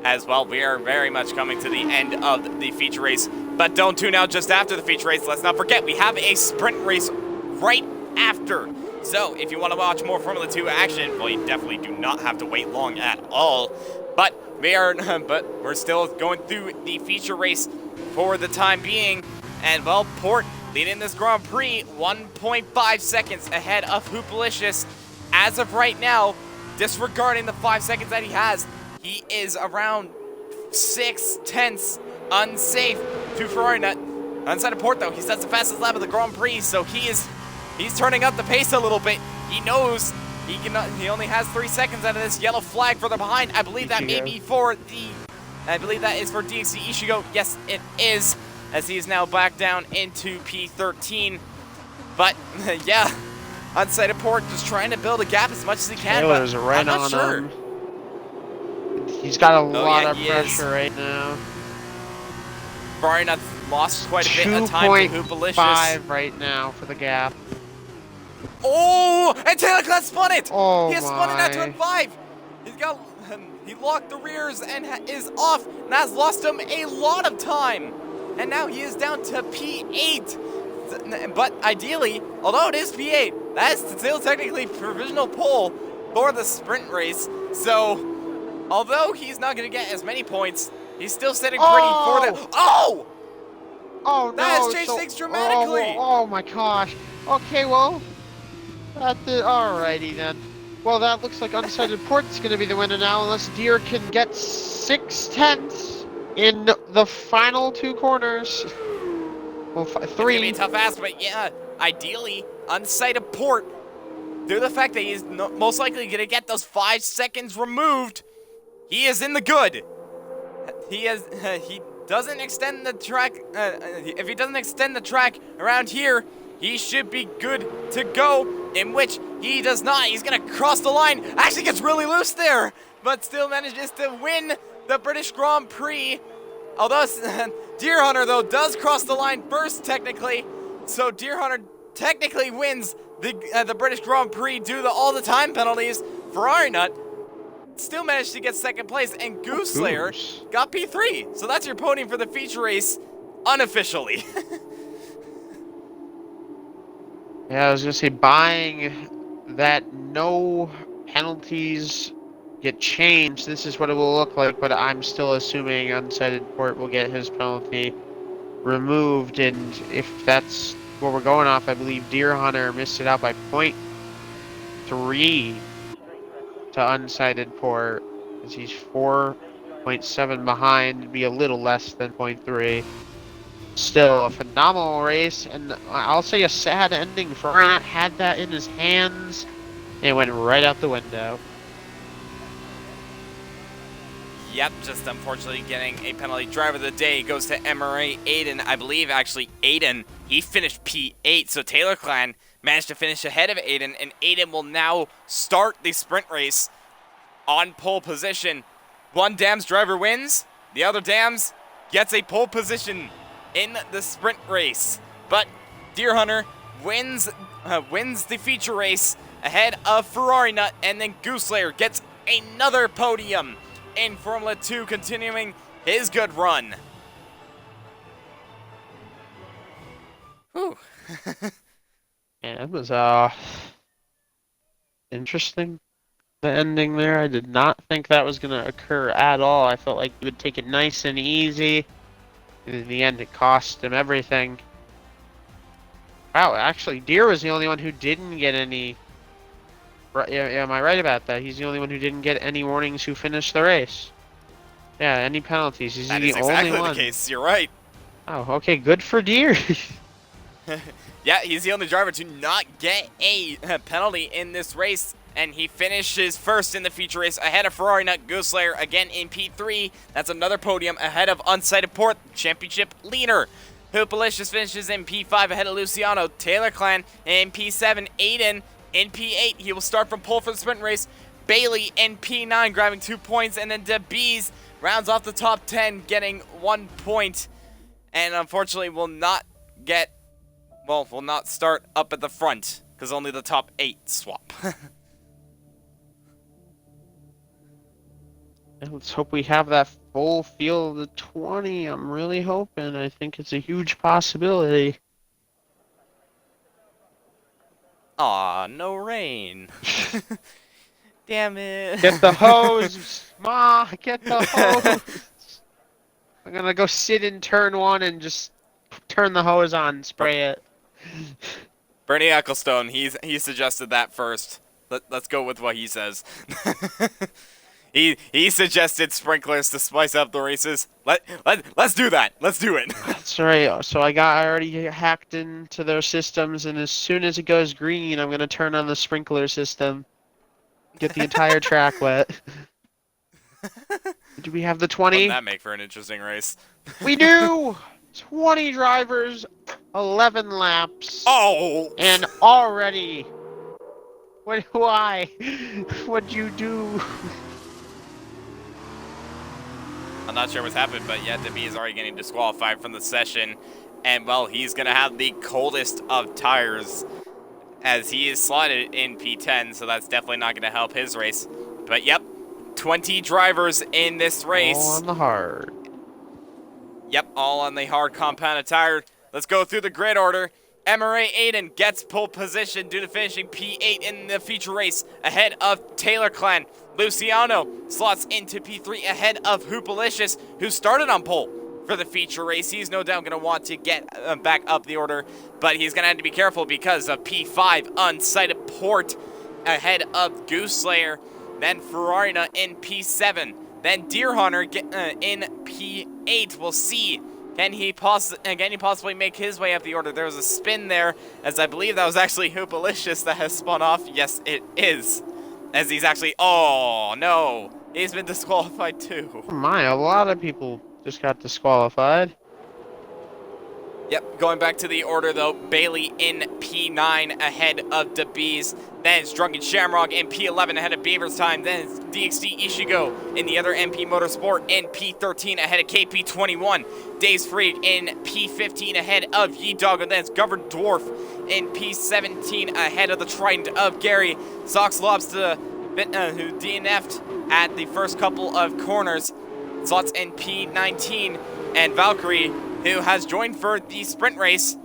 as well. We are very much coming to the end of the feature race, but don't tune out just after the feature race. Let's not forget, we have a sprint race right after. So if you want to watch more Formula 2 action, well, you definitely do not have to wait long at all. But we're still going through the feature race for the time being, and well, Port leading this Grand Prix 1.5 seconds ahead of Hoopalicious. As of right now, disregarding the 5 seconds that he has, he is around 6 tenths unsafe to Ferrari Nut. Inside of Port, though, he sets the fastest lap of the Grand Prix, so he's turning up the pace a little bit. He knows he only has 3 seconds out of this yellow flag further behind. I believe that may be for I believe that is for DXC Ichigo. Yes, it is, as he is now back down into P13. But yeah, unsighted Port just trying to build a gap as much as he can. Taylor's but right I'm not on sure. him. He's got a lot of pressure right now. Ferrari Nut lost quite a bit of time to Hoopalicious. 2.5 right now for the gap. Oh, and Taylor Klein spun it. Oh, he has spun it at turn 5. He locked the rears and is off, and has lost him a lot of time. And now he is down to P8. But ideally, although it is P8, that is still technically provisional pole for the sprint race. So, although he's not going to get as many points, he's still sitting pretty for the... Oh! Oh That has no! changed So, things dramatically. oh my gosh. Okay, well, alrighty then. Well, that looks like Undecided Port's gonna be the winner now, unless Deer can get 6/10 in the final two corners. Well, It's gonna be a three. tough ask, but yeah, ideally, Unsighted Port, due to the fact that he's most likely gonna get those 5 seconds removed, he is in the good. He doesn't extend the track. If he doesn't extend the track around here, he should be good to go. In which he does not. He's gonna cross the line. Actually gets really loose there, but still manages to win the British Grand Prix. Although Deer Hunter though does cross the line first technically, so Deer Hunter technically wins the British Grand Prix due to all the time penalties. Ferrari Nut still managed to get second place, and Goose Slayer got P3. So that's your podium for the feature race, unofficially. Yeah, I was gonna say, buying that no penalties get changed, this is what it will look like, but I'm still assuming Undecided Port will get his penalty removed, and if that's what we're going off, I believe Deer Hunter missed it out by 0.3 to Undecided Port, because he's 4.7 behind, it'd be a little less than 0.3. Still a phenomenal race, and I'll say a sad ending. Ferrat had that in his hands, and it went right out the window. Yep, just unfortunately getting a penalty. Driver of the day goes to MRA Aiden. I believe actually Aiden, he finished P8, so Taylor Clan managed to finish ahead of Aiden, and Aiden will now start the sprint race on pole position. One Dams driver wins, the other Dams gets a pole position in the sprint race. But Deer Hunter wins the feature race ahead of Ferrari Nut, and then Goose Slayer gets another podium in Formula 2, continuing his good run. Whew. Yeah, it was interesting, the ending there. I did not think that was going to occur at all. I felt like he would take it nice and easy. And in the end, it cost him everything. Wow, actually, Deer was the only one who didn't get any. Yeah, am I right about that? He's the only one who didn't get any warnings who finished the race. Yeah, any penalties. He's That the is only exactly one. the case. You're right. Oh, okay, good for Deer. Yeah, he's the only driver to not get a penalty in this race, and he finishes first in the feature race ahead of Ferrari Nut. Goose Slayer again in P3. That's another podium ahead of Unsighted Port, championship leader. Hoopalicious finishes in P5 ahead of Luciano. Taylor Clan in P7. Aiden in P8. He will start from pole for the sprint race. Bailey in P9 grabbing 2 points, and then DeBees rounds off the top 10 getting 1 point, and unfortunately will not start up at the front because only the top 8 swap. Let's hope we have that full field of the 20. I'm really hoping. I think it's a huge possibility. Aw, no rain. Damn it. Get the hose, Ma! Get the hose! I'm gonna go sit in turn 1 and just turn the hose on and spray it. Bernie Ecclestone, he suggested that first. Let's go with what he says. He suggested sprinklers to spice up the races. Let's do that. Let's do it. That's right. So I already hacked into their systems, and as soon as it goes green, I'm gonna turn on the sprinkler system. Get the entire track wet. Do we have the 20? Wouldn't that make for an interesting race? We do! 20 drivers, 11 laps. Oh! And already... Why? What'd you do? I'm not sure what's happened, but yeah, Demi is already getting disqualified from the session. And, well, he's going to have the coldest of tires as he is slotted in P10, so that's definitely not going to help his race. But, yep, 20 drivers in this race. All on the hard. Yep, all on the hard compounded tire. Let's go through the grid order. MRA Aiden gets pole position due to finishing P8 in the feature race ahead of Taylor Clan. Luciano slots into P3 ahead of Hoopalicious, who started on pole for the feature race. He's no doubt going to want to get back up the order, but he's going to have to be careful because of P5 unsighted port ahead of Goose Slayer, then Ferrarina in P7, then Deer Hunter in P8. We'll see. Can he possibly make his way up the order? There was a spin there, as I believe that was actually Hoopalicious that has spun off. Yes, it is. As he's actually, oh no, he's been disqualified too. Oh my, a lot of people just got disqualified. Yep, going back to the order though, Bailey in P9 ahead of DeBees. Then it's Drunken Shamrock in P11 ahead of Beaver's Time. Then it's DXD Ishigo in the other MP Motorsport in P13 ahead of KP21. Days Freak in P15 ahead of Ye-Dog. And then it's Governed Dwarf in P17 ahead of the Trident of Gary. Sox Lobster, who DNF'd at the first couple of corners, slots in P19. And Valkyrie, who has joined for the sprint race,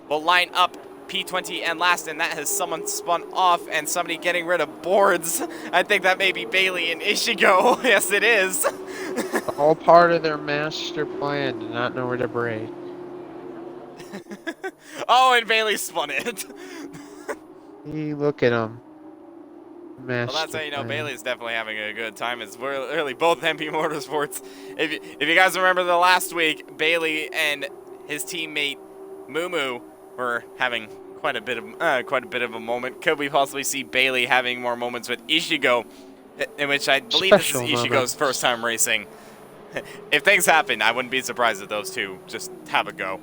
will line up P20 and last, and that has someone spun off and somebody getting rid of boards. I think that may be Bailey and Ishigo. Yes, it is. All part of their master plan to not know where to brake. Oh, and Bailey spun it. Hey, look at him. Well, that's how you know Bailey's definitely having a good time. It's really both MP Motorsports. If you guys remember the last week, Bailey and his teammate Mumu were having quite a bit of a moment. Could we possibly see Bailey having more moments with Ishigo, in which I believe this is Ishigo's first time racing? If things happen, I wouldn't be surprised if those two just have a go.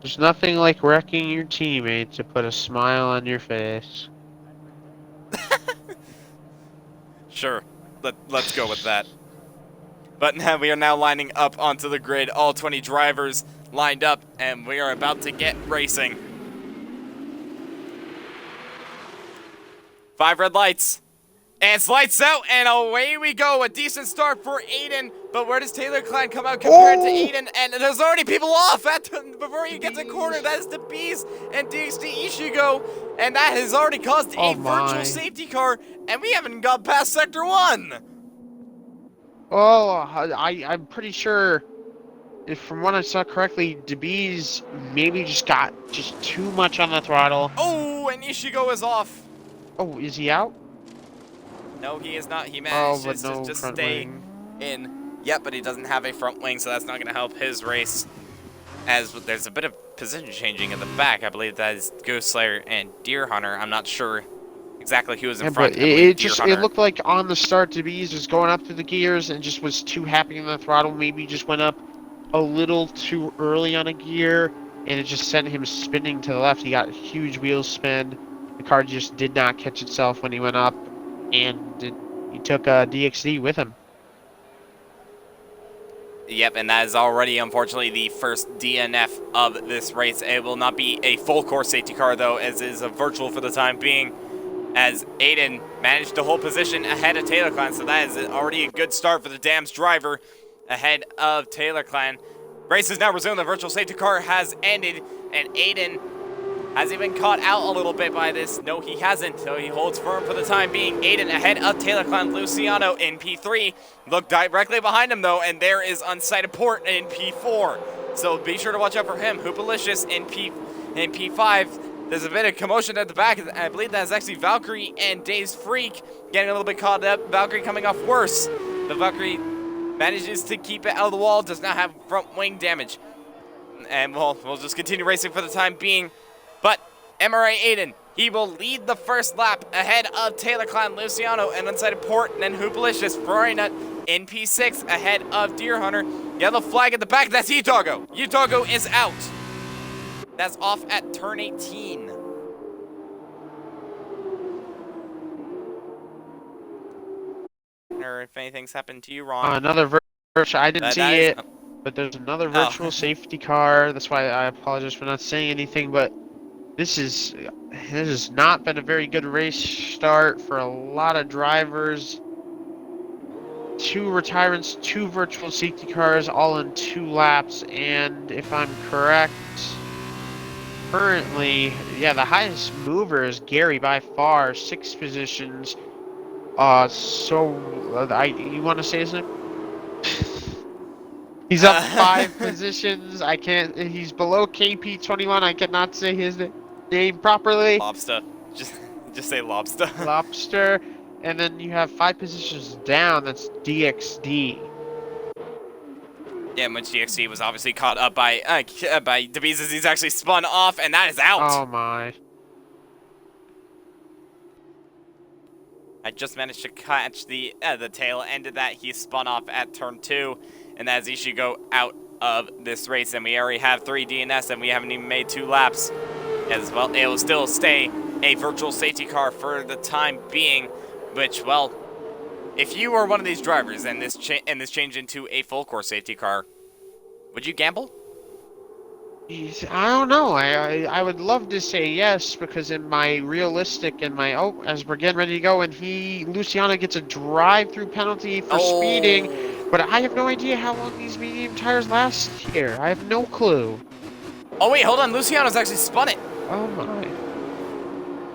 There's nothing like wrecking your teammate to put a smile on your face. Sure, let's go with that. But now we are now lining up onto the grid, all 20 drivers lined up, and we are about to get racing. 5 red lights, and it's lights out, and away we go. A decent start for Aiden, but where does Taylor Klein come out compared to Aiden? And there's already people off before you get to the corner. That is the Bees and DXD Ishigo, and that has already caused a virtual safety car, and we haven't got past Sector 1. Oh, I'm pretty sure, if from what I saw correctly, DeBees maybe just got too much on the throttle. Oh, and Ishigo is off. Oh, is he out? No, he is not. He managed to just stay wing in. Yep, but he doesn't have a front wing, so that's not going to help his race. As there's a bit of position changing in the back. I believe that is Ghost Slayer and Deer Hunter. I'm not sure exactly who was in front. But it looked like on the start, DeBees was going up through the gears and just was too happy on the throttle. Maybe just went up a little too early on a gear, and it just sent him spinning to the left. He got a huge wheel spin. The car just did not catch itself when he went up, and he took DXD with him. Yep, and that is already, unfortunately, the first DNF of this race. It will not be a full course safety car, though, as it is a virtual for the time being, as Aiden managed to hold position ahead of Taylor Klein, so that is already a good start for the Dams driver ahead of Taylor Klein. Race is now resumed. The virtual safety car has ended, and Aiden has he been caught out a little bit by this? No, he hasn't, so he holds firm for the time being. Aiden ahead of Taylor Klein. Luciano in P3. Look directly behind him, though, and there is Unsighted Port in P4. So be sure to watch out for him. Hoopalicious in P5. There's a bit of commotion at the back. I believe that is actually Valkyrie and Dazed Freak getting a little bit caught up. Valkyrie coming off worse. The Valkyrie manages to keep it out of the wall. Does not have front wing damage. And we'll just continue racing for the time being. But MRA Aiden, he will lead the first lap ahead of Taylor Klein, Luciano, and Unsighted Port, and then Hoopalicious, Ferrari Nut in P6 ahead of Deer Hunter. Yellow flag at the back, that's Utago. Utago is out. That's off at turn 18. Or if anything's happened to you, Ron. Another virtual, I didn't see it, but there's another virtual safety car. That's why I apologize for not saying anything, but this has not been a very good race start for a lot of drivers. 2 retirements, 2 virtual safety cars, all in 2 laps, and if I'm correct, currently, yeah, the highest mover is Gary by far, 6 positions. You want to say his name? He's up 5 positions. I can't. He's below KP21. I cannot say his name properly. Lobster. Just, just say lobster. Lobster. And then you have 5 positions down. That's DXD. Yeah, which DXD was obviously caught up by DeBees as he's actually spun off, and that is out. Oh my. I just managed to catch the tail end of that. He spun off at turn 2, and as he should go out of this race. And we already have 3 DNS, and we haven't even made 2 laps. As well, it will still stay a virtual safety car for the time being. Which, well, if you were one of these drivers and this changed into a full course safety car, would you gamble? I don't know. I would love to say yes, because in my realistic and my as we're getting ready to go, and Luciano gets a drive-through penalty for speeding, but I have no idea how long these medium tires last here. I have no clue. Oh wait, hold on. Luciano's actually spun it. Oh my.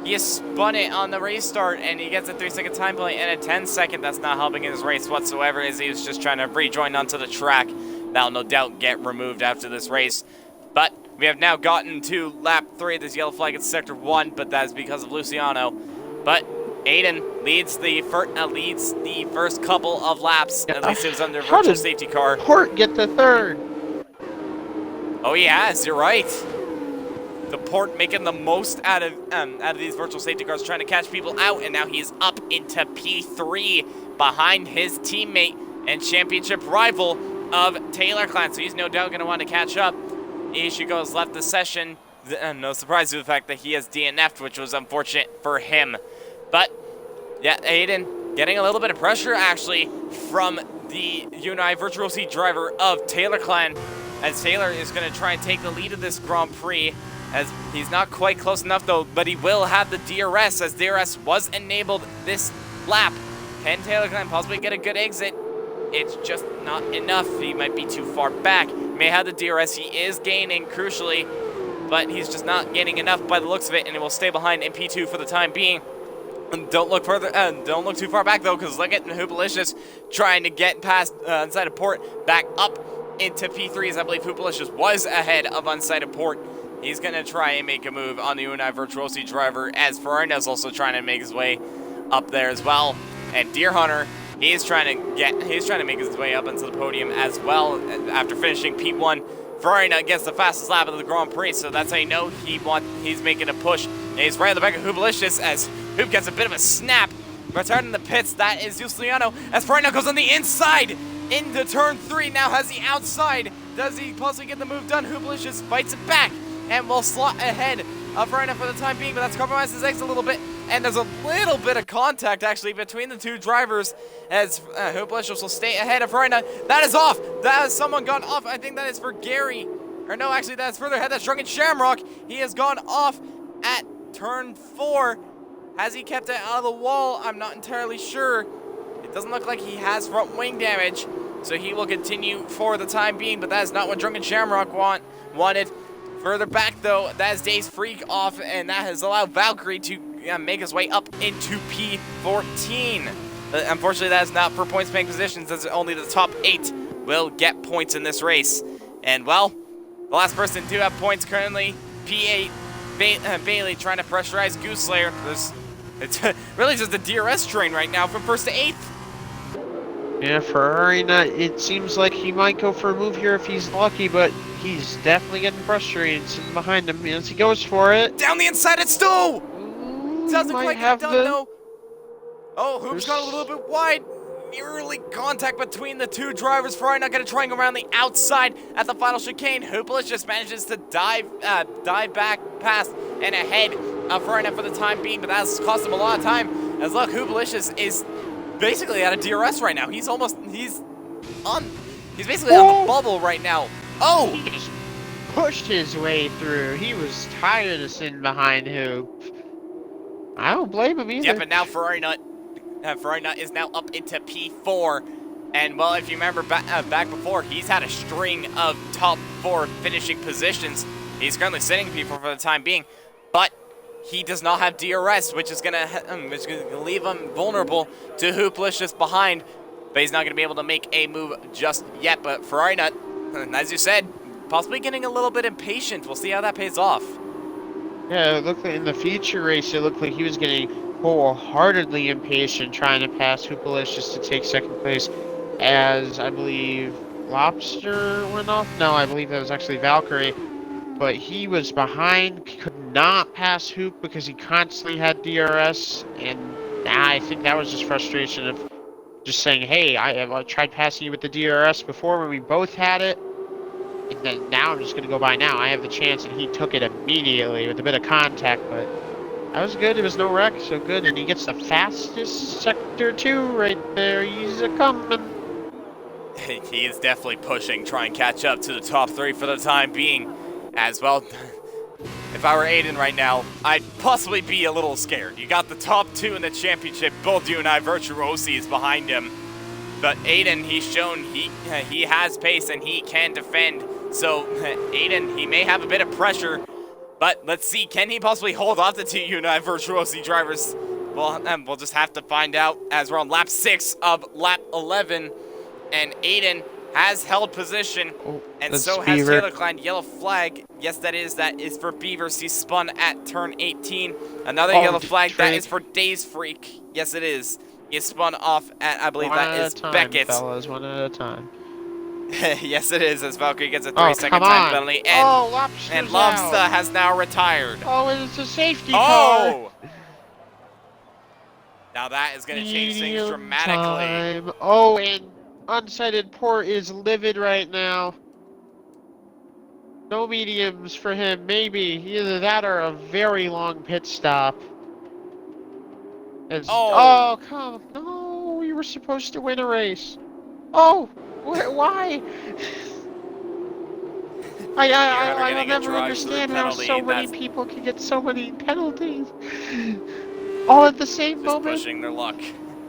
He has spun it on the race start, and he gets a 3-second time penalty and a 10-second. That's not helping in his race whatsoever, as he was just trying to rejoin onto the track. That'll no doubt get removed after this race. But we have now gotten to lap 3 of this yellow flag at sector 1, but that is because of Luciano. But Aiden leads the first couple of laps. At least it was under virtual safety car. Port get the 3rd. Oh, he has. You're right. The Port making the most out of these virtual safety cars, trying to catch people out, and now he's up into P3 behind his teammate and championship rival of Taylor Clan. So he's no doubt going to want to catch up. Ishiko has left the session. No surprise to the fact that he has DNF'd, which was unfortunate for him. But, yeah, Aiden getting a little bit of pressure, actually, from the UNI Virtual Seat driver of Taylor Clan, as Taylor is going to try and take the lead of this Grand Prix, as he's not quite close enough, though, but he will have the DRS, as DRS was enabled this lap. Can Taylor Clan possibly get a good exit? It's just not enough. He might be too far back. May have the DRS. He is gaining, crucially, but he's just not gaining enough by the looks of it, and it will stay behind in P2 for the time being. Don't look further. Don't look too far back though, because look at Hoopalicious trying to get past Unsighted Port back up into P3, as I believe Hoopalicious was ahead of Unsighted Port. He's gonna try and make a move on the UNI Virtuosi driver, as Farina's also trying to make his way up there as well. And Deer Hunter, he's trying to make his way up into the podium as well after finishing P1. Farina gets the fastest lap of the Grand Prix, so that's how you know he's making a push. And he's right on the back of Hoopalicious as Hoop gets a bit of a snap. Returning the pits, that is Luciano, as Farina goes on the inside into turn 3, now has the outside. Does he possibly get the move done? Hoopalicious fights it back and will slot ahead of Farina for the time being, but that's compromised his exit a little bit. And there's a little bit of contact, actually, between the two drivers, as Hoopalicious will stay ahead of Farina. That is off. That has someone gone off. I think that is for Gary. Or no, actually, that's further ahead. That's Drunken Shamrock. He has gone off at turn 4. Has he kept it out of the wall? I'm not entirely sure. It doesn't look like he has front wing damage, so he will continue for the time being, but that is not what Drunken Shamrock wanted. Further back, though, that is Days Freak off, and that has allowed Valkyrie to make his way up into P14. Unfortunately, that is not for points paying positions, as only the top 8 will get points in this race. And, well, the last person to have points currently, P8, Bailey trying to pressurize Goose Slayer. It's really just a DRS train right now from 1st to 8th. Yeah, Ferrari, it seems like he might go for a move here if he's lucky, but he's definitely getting frustrated sitting behind him as he goes for it. Down the inside, it's Stu! Doesn't quite get done, though. Oh, Hoop's got a little bit wide. Early contact between the two drivers. Ferrari not going to try and go around the outside at the final chicane. Hoopalicious just manages to dive back past and ahead of Ferrari for the time being, but that's cost him a lot of time. As look, Hoopalicious is basically out of DRS right now. He's basically on the bubble right now. Oh! He just pushed his way through. He was tired of sitting behind Hoop. I don't blame him either. Yep, and now Ferrari Nut is now up into P4. And, well, if you remember back before, he's had a string of top 4 finishing positions. He's currently sitting in P4 for the time being, but he does not have DRS, which is gonna leave him vulnerable to Hoopalicious behind. but he's not going to be able to make a move just yet. But Ferrari Nut, as you said, possibly getting a little bit impatient. We'll see how that pays off. Yeah, it looked like in the feature race, it looked like he was getting wholeheartedly impatient trying to pass Hoopalish just to take second place, as I believe Lobster went off. No, I believe that was actually Valkyrie. But he was behind, could not pass Hoop because he constantly had DRS, and I think that was just frustration of just saying, hey, I tried passing you with the DRS before when we both had it, and then now I'm just going to go by now. I have the chance, and he took it immediately with a bit of contact, but that was good. It was no wreck, so good, and he gets the fastest Sector 2 right there. He's a-coming. He is definitely pushing, try and catch up to the top 3 for the time being. As well, if I were Aiden right now, I'd possibly be a little scared. You got the top 2 in the championship, both you and I virtuosis behind him. But Aiden, he's shown he has pace and he can defend. So Aiden, he may have a bit of pressure, but let's see, can he possibly hold off the 2 Unite virtuosi drivers? Well, we'll just have to find out as we're on lap 6 of lap 11, and Aiden has held position, and so has Beaver. Taylor Klein. Yellow flag. Yes, that is for Beavers. He spun at turn 18. Another yellow flag. That is for Days Freak. Yes, it is. He spun off at, I believe that is Beckets. Fellas, one at a time. Yes, it is, as Valkyrie gets a 3-second come time on. penalty. And, Lobster's Lobster out. has now retired. Oh, it's a safety car. Oh! Now that is going to change things Medium dramatically. time. Oh, and unsighted port is livid right now. No mediums for him, maybe. Either that or a very long pit stop. Oh, come. No, you were supposed to win a race. Oh, why? I'll never understand how so many people can get so many penalties. All at the same Just moment. pushing their luck.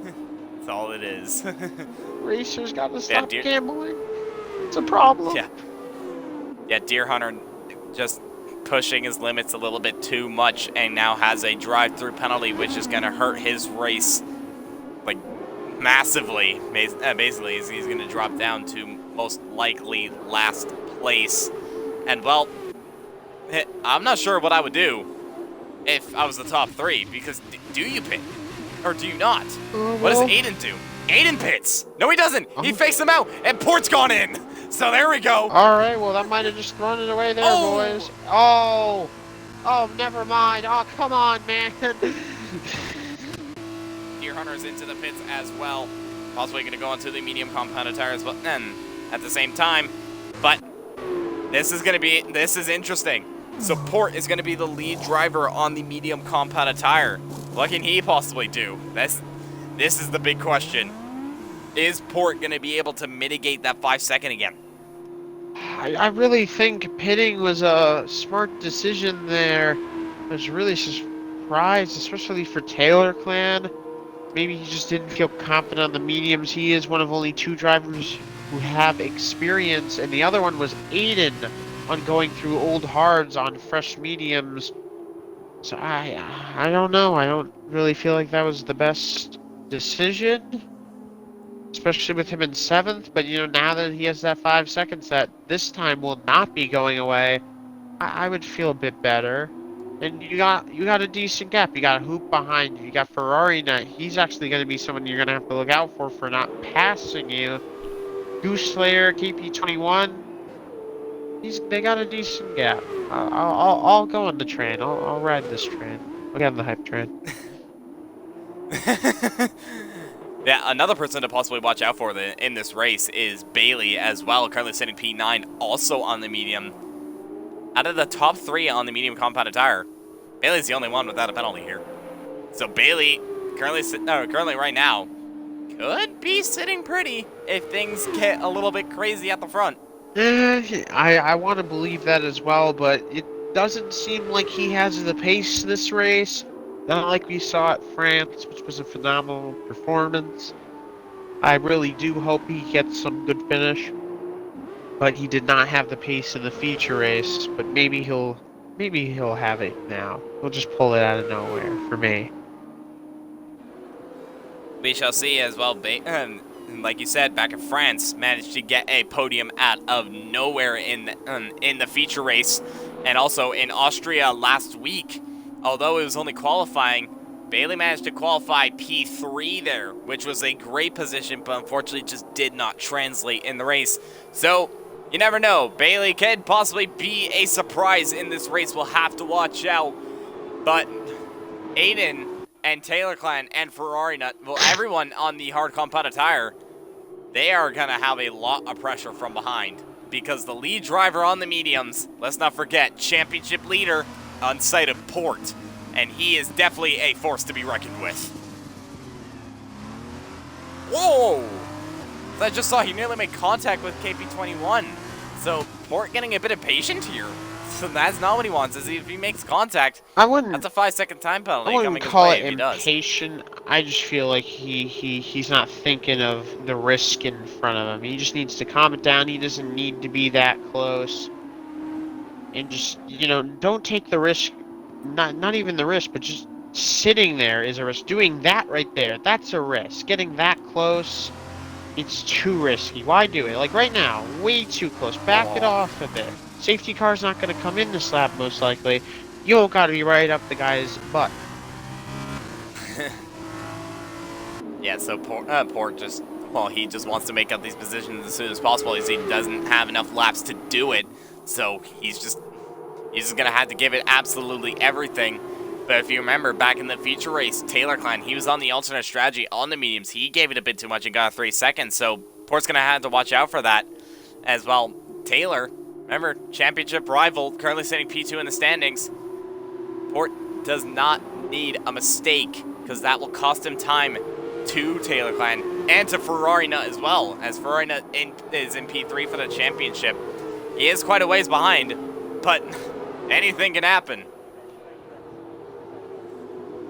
That's all it is. Racers gotta stop Deer- gambling. It's a problem. Yeah, Deer Hunter just pushing his limits a little bit too much and now has a drive-through penalty, which is going to hurt his race, like, massively. Basically, he's going to drop down to most likely last place. And, well, I'm not sure what I would do if I was the top 3, because do you pit? Or do you not? What does Aiden do? Aiden pits! No, he doesn't! He fakes him out, and Port's gone in! So there we go! Alright, well, that might have just thrown it away there, boys. Oh! Oh, never mind. Oh, come on, man. Deer Hunter's into the pits as well. Possibly going to go onto the medium compounded tire as well, and at the same time. But this is interesting. So Port is going to be the lead driver on the medium compounded tire. What can he possibly do? This is the big question. Is Port going to be able to mitigate that 5-second again? I really think pitting was a smart decision there. I was really surprised, especially for Taylor Clan. Maybe he just didn't feel confident on the mediums. He is one of only 2 drivers who have experience, and the other one was Aiden on going through old hards on fresh mediums. So I don't know. I don't really feel like that was the best decision, especially with him in 7th. But you know, now that he has that 5 seconds that this time will not be going away, I would feel a bit better. And you got a decent gap. You got a Hoop behind you. You got Ferrari Nut. He's actually going to be someone you're going to have to look out for not passing you. Goose Slayer, KP21. They got a decent gap. I'll go on the train. I'll ride this train. I'll get on the hype train. Yeah, another person to possibly watch out for in this race is Bailey as well, currently sitting P9, also on the medium. Out of the top 3 on the medium compounded tire, Bailey's the only one without a penalty here. So Bailey, currently right now, could be sitting pretty if things get a little bit crazy at the front. I want to believe that as well, but it doesn't seem like he has the pace this race. Not like we saw at France, which was a phenomenal performance. I really do hope he gets some good finish. But he did not have the pace in the feature race, but maybe he'll have it now. He'll just pull it out of nowhere for me. We shall see as well. like you said, back in France, managed to get a podium out of nowhere in the feature race, and also in Austria last week. Although it was only qualifying, Bailey managed to qualify P3 there, which was a great position, but unfortunately just did not translate in the race. So, you never know. Bailey could possibly be a surprise in this race. We'll have to watch out. But Aiden and Taylor Clan and Ferrari Nut, well, everyone on the hard compound tire, they are going to have a lot of pressure from behind. Because the lead driver on the mediums, let's not forget, championship leader, Unsighted Port. And he is definitely a force to be reckoned with. Whoa! I just saw he nearly made contact with KP21. So Port getting a bit impatient here. So that's not what he wants, is if he makes contact, that's a 5-second time penalty. I wouldn't call it impatient. I just feel like he's not thinking of the risk in front of him. He just needs to calm it down. He doesn't need to be that close. And just, you know, don't take the risk. Not even the risk, but just sitting there is a risk. Doing that right there, that's a risk. Getting that close, it's too risky. Why do it? Like right now, way too close. Back it off a bit. Safety car's not going to come in this lap, most likely. You don't got to be right up the guy's butt. Yeah, so Port just, well, he just wants to make up these positions as soon as possible. He doesn't have enough laps to do it, so he's just going to have to give it absolutely everything. But if you remember, back in the feature race, Taylor Clan, he was on the alternate strategy on the mediums. He gave it a bit too much and got 3 seconds, so Port's going to have to watch out for that as well. Taylor, remember, championship rival, currently sitting P2 in the standings. Port does not need a mistake, because that will cost him time to Taylor Clan and to Ferrari Nut as well, as Ferrari Nut is in P3 for the championship. He is quite a ways behind, but anything can happen.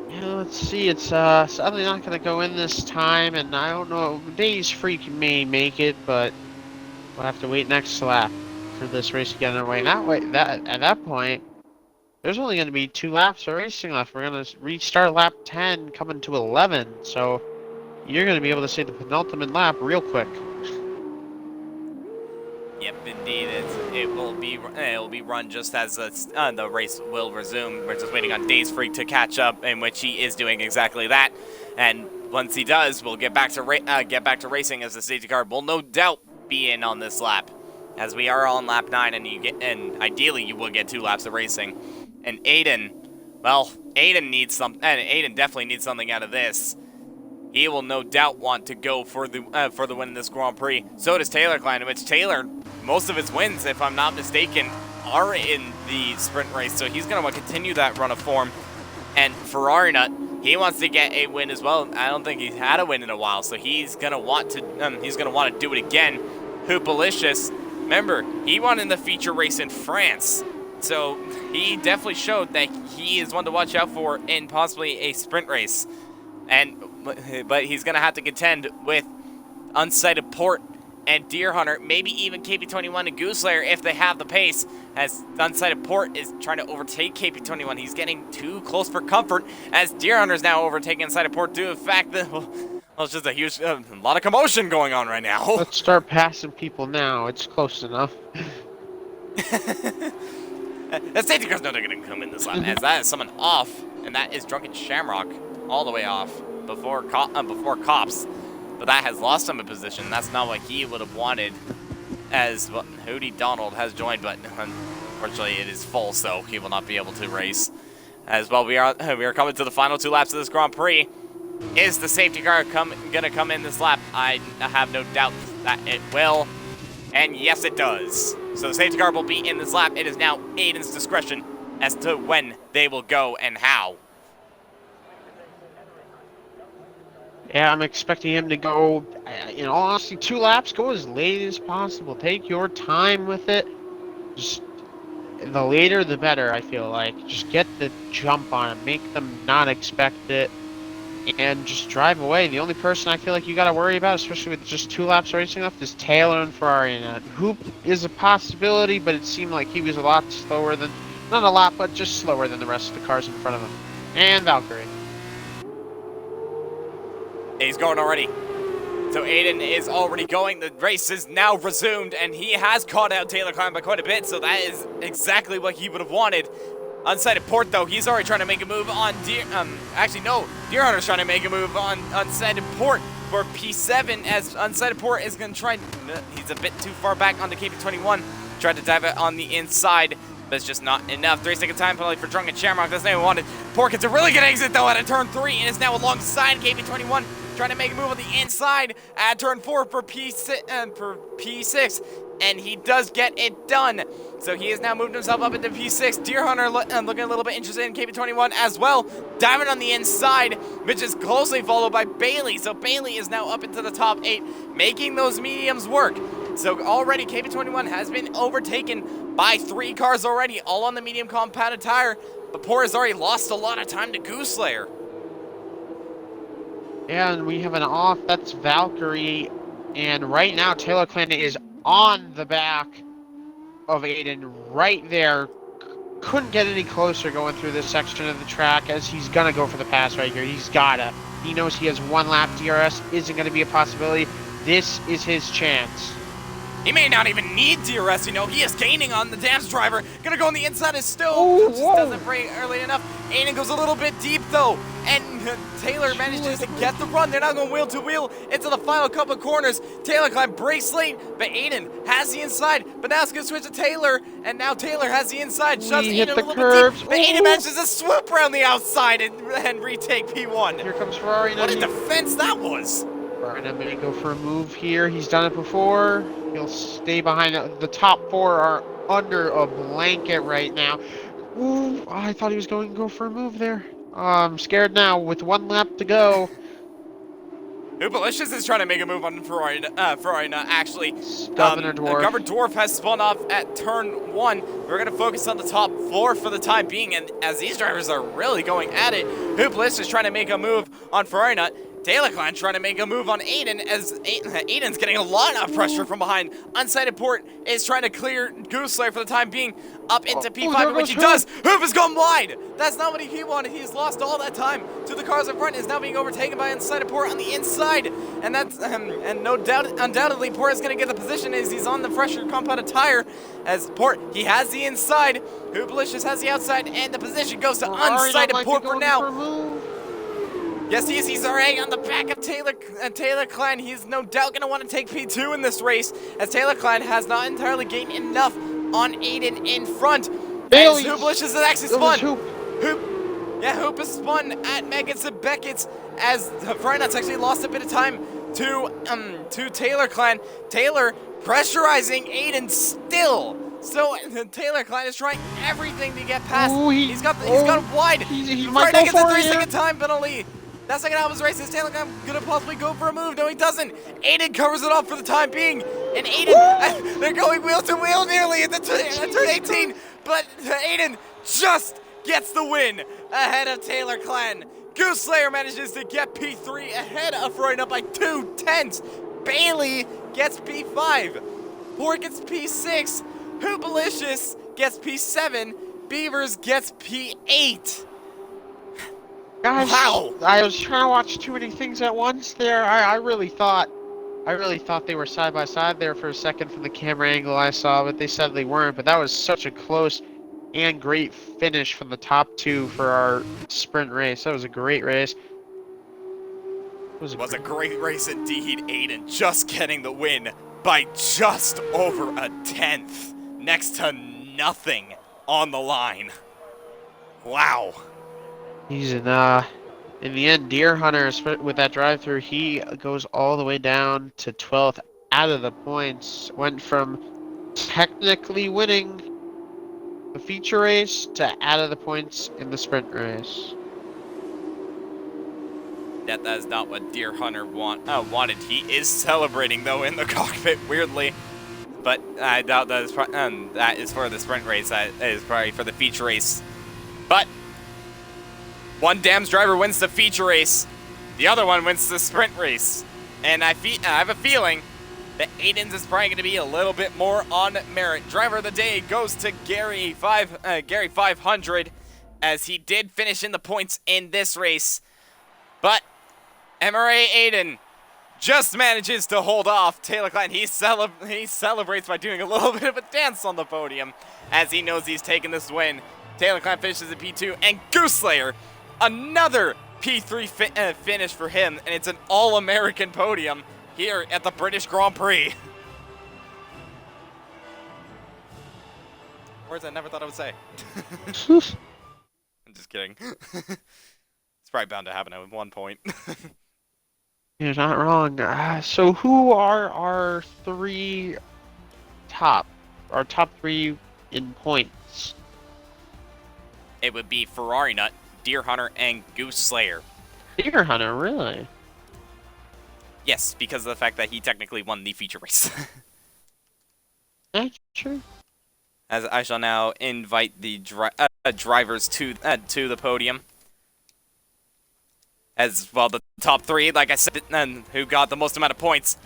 Yeah, let's see. It's sadly not going to go in this time, and I don't know. Days Freak may make it, but we'll have to wait next lap for this race to get underway. At that point, there's only going to be 2 laps of racing left. We're going to restart lap 10, coming to 11. So you're going to be able to say the penultimate lap real quick. Yep, indeed. It will be run just as the race will resume. We're just waiting on Days Freak to catch up, in which he is doing exactly that. And once he does, we'll get back to racing, as the safety car will no doubt be in on this lap, as we are on lap 9, and ideally you will get 2 laps of racing. And Aiden, well, Aiden definitely needs something out of this. He will no doubt want to go for the win in this Grand Prix. So does Taylor Clan, in which Taylor, most of his wins, if I'm not mistaken, are in the sprint race. So he's going to want to continue that run of form. And Ferrari Nut, he wants to get a win as well. I don't think he's had a win in a while, so he's going to want to do it again. Hoopalicious, remember, he won in the feature race in France. So he definitely showed that he is one to watch out for in possibly a sprint race. But he's going to have to contend with Unsighted Port and Deer Hunter, maybe even KP21 and Gooslayer if they have the pace, as Unsighted Port is trying to overtake KP21. He's getting too close for comfort, as Deer Hunter is now overtaking Unsighted Port due to the fact that, well, it's just a huge, a lot of commotion going on right now. Let's start passing people now. It's close enough. The safety car's not going to come in this lap, as that is someone off, and that is Drunken Shamrock all the way off before Copse. But that has lost him a position. That's not what he would have wanted, as well, Hootie Donald has joined, but unfortunately it is full, so he will not be able to race. As well, we are coming to the final 2 laps of this Grand Prix. Is the safety car gonna come in this lap? I have no doubt that it will. And yes, it does. So the safety car will be in this lap. It is now Aiden's discretion as to when they will go and how. Yeah, I'm expecting him to go, in all honesty, 2 laps. Go as late as possible. Take your time with it. Just, the later, the better, I feel like. Just get the jump on it. Make them not expect it. And just drive away. The only person I feel like you got to worry about, especially with just 2 laps racing left, is Taylor and Ferrari. And Hoop is a possibility, but it seemed like he was a lot slower than, not a lot, but just slower than the rest of the cars in front of him. And Valkyrie. He's going already. So Aiden is already going. The race is now resumed, and he has caught out Taylor Klein by quite a bit, so that is exactly what he would have wanted. Unsighted Port, though, he's already trying to make a move on Deer Hunter's trying to make a move on Unsighted Port for P7, as Unsighted Port is going to try, he's a bit too far back onto KP21, tried to dive it on the inside, but it's just not enough. 3-second time penalty for Drunken Shamrock, that's not even wanted. Port gets a really good exit, though, at a turn 3, and is now alongside KP21, trying to make a move on the inside at turn 4 for P6, and he does get it done. So he has now moved himself up into P6. Deer Hunter looking a little bit interested in KP21 as well, diving on the inside, which is closely followed by Bailey. So Bailey is now up into the top 8, making those mediums work. So already KP21 has been overtaken by 3 cars already, all on the medium compounded tire, but Port has already lost a lot of time to Goose Slayer. And we have an off, that's Valkyrie, and right now Taylor Klein is on the back of Aiden, right there. Couldn't get any closer going through this section of the track, as he's gonna go for the pass right here. He's gotta. He knows he has 1 lap. DRS isn't gonna be a possibility. This is his chance. He may not even need DRS, you know. He is gaining on the Dams driver. Gonna go on the inside is still. Oh, just doesn't break early enough. Aiden goes a little bit deep, though. And Taylor manages to get the run. They're not going wheel to wheel into the final couple of corners. Taylor Klein breaks late, but Aiden has the inside. But now it's going to switch to Taylor. And now Taylor has the inside. Shoves Aiden a little bit deep. But Aiden manages to swoop around the outside and retake P1. Here comes Ferrari. What a defense that was. Ferrari may go for a move here. He's done it before. He'll stay behind. The top 4 are under a blanket right now. Ooh, I thought he was going to go for a move there. I'm scared now with 1 lap to go. Oopalicious is trying to make a move on Ferrari, actually. Governor Dwarf. Governor Dwarf has spun off at turn 1. We're going to focus on the top 4 for the time being, and as these drivers are really going at it, Oopalicious is trying to make a move on Ferrari. Taylor Klein trying to make a move on Aiden, as Aiden's getting a lot of pressure from behind. Unsighted Port is trying to clear Goose Slayer for the time being up into P5, which he does. Hoop has gone wide. That's not what he wanted. He's lost all that time to the cars in front. Is now being overtaken by Unsighted Port on the inside, and that's and no doubt, undoubtedly, Port is going to get the position as he's on the fresher compounded tire. As Port, he has the inside. Hoopalicious has the outside, and the position goes to Unsighted Port for now. Yes, he is. He's already on the back of Taylor Klein. He's no doubt going to want to take P2 in this race, as Taylor Klein has not entirely gained enough on Aiden in front. Bailey. As Hoopalicious has actually spun. Hoop has spun at Maggots and Beckets, as Frynut's actually lost a bit of time to Taylor Klein. Taylor pressurizing Aiden still. So Taylor Klein is trying everything to get past. Ooh, he's got wide. He might go gets a for 3-second time penalty. That second half of his race is Taylor Klein gonna possibly go for a move. No, he doesn't. Aiden covers it off for the time being. And Aiden, they're going wheel to wheel nearly at turn 18. But Aiden just gets the win ahead of Taylor Klein. Goose Slayer manages to get P3 ahead of Freud by 2/10. Bailey gets P5. Port gets P6. Hoopalicious gets P7. Beavers gets P8. Guys, wow! I was trying to watch too many things at once there. I really thought they were side by side there for a second from the camera angle I saw, but they said they weren't. But that was such a close and great finish from the top 2 for our sprint race. That was a great race. It was a great race indeed. Aiden just getting the win by just over a 10th, next to nothing on the line. Wow. He's in the end, Deer Hunter, with that drive-through, he goes all the way down to 12th out of the points. Went from technically winning the feature race to out of the points in the sprint race. That is not what Deer Hunter wanted. He is celebrating, though, in the cockpit, weirdly. But I doubt that is for the sprint race. That is probably for the feature race. But one Dams driver wins the feature race, the other one wins the sprint race. And I have a feeling that Aiden's is probably going to be a little bit more on merit. Driver of the day goes to Gary 500, as he did finish in the points in this race. But MRA Aiden just manages to hold off Taylor Klein. He celebrates by doing a little bit of a dance on the podium as he knows he's taken this win. Taylor Klein finishes in P2, and Gooseslayer, another P3 finish for him, and it's an all-American podium here at the British Grand Prix. Words I never thought I would say. I'm just kidding. It's probably bound to happen at one point. You're not wrong. So who are our top three in points? It would be Ferrari Nut, Deer Hunter, and Goose Slayer. Deer Hunter, really? Yes, because of the fact that he technically won the feature race. That's true. As I shall now invite the drivers to the podium. As well, the top three, like I said, who got the most amount of points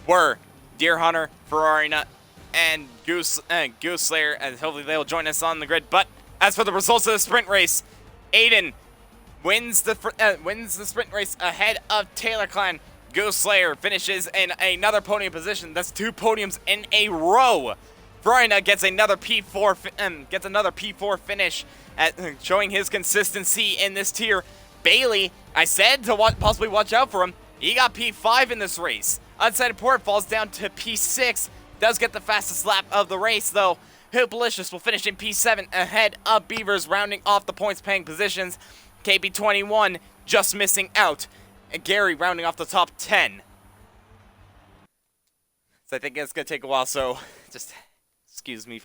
were Deer Hunter, Ferrari Nut, and Goose Slayer, and hopefully they'll join us on the grid. But as for the results of the sprint race, Aiden wins the sprint race ahead of Taylor Klein. Goose Slayer finishes in another podium position. That's 2 podiums in a row. Ferrari Nut gets another P4 finish, showing his consistency in this tier. Bailey, I said to possibly watch out for him. He got P5 in this race. Unsighted Port falls down to P6. Does get the fastest lap of the race, though. Hoopalicious will finish in P7 ahead of Beavers, rounding off the points-paying positions. KP21 just missing out. And Gary rounding off the top 10. So I think it's going to take a while, so just excuse me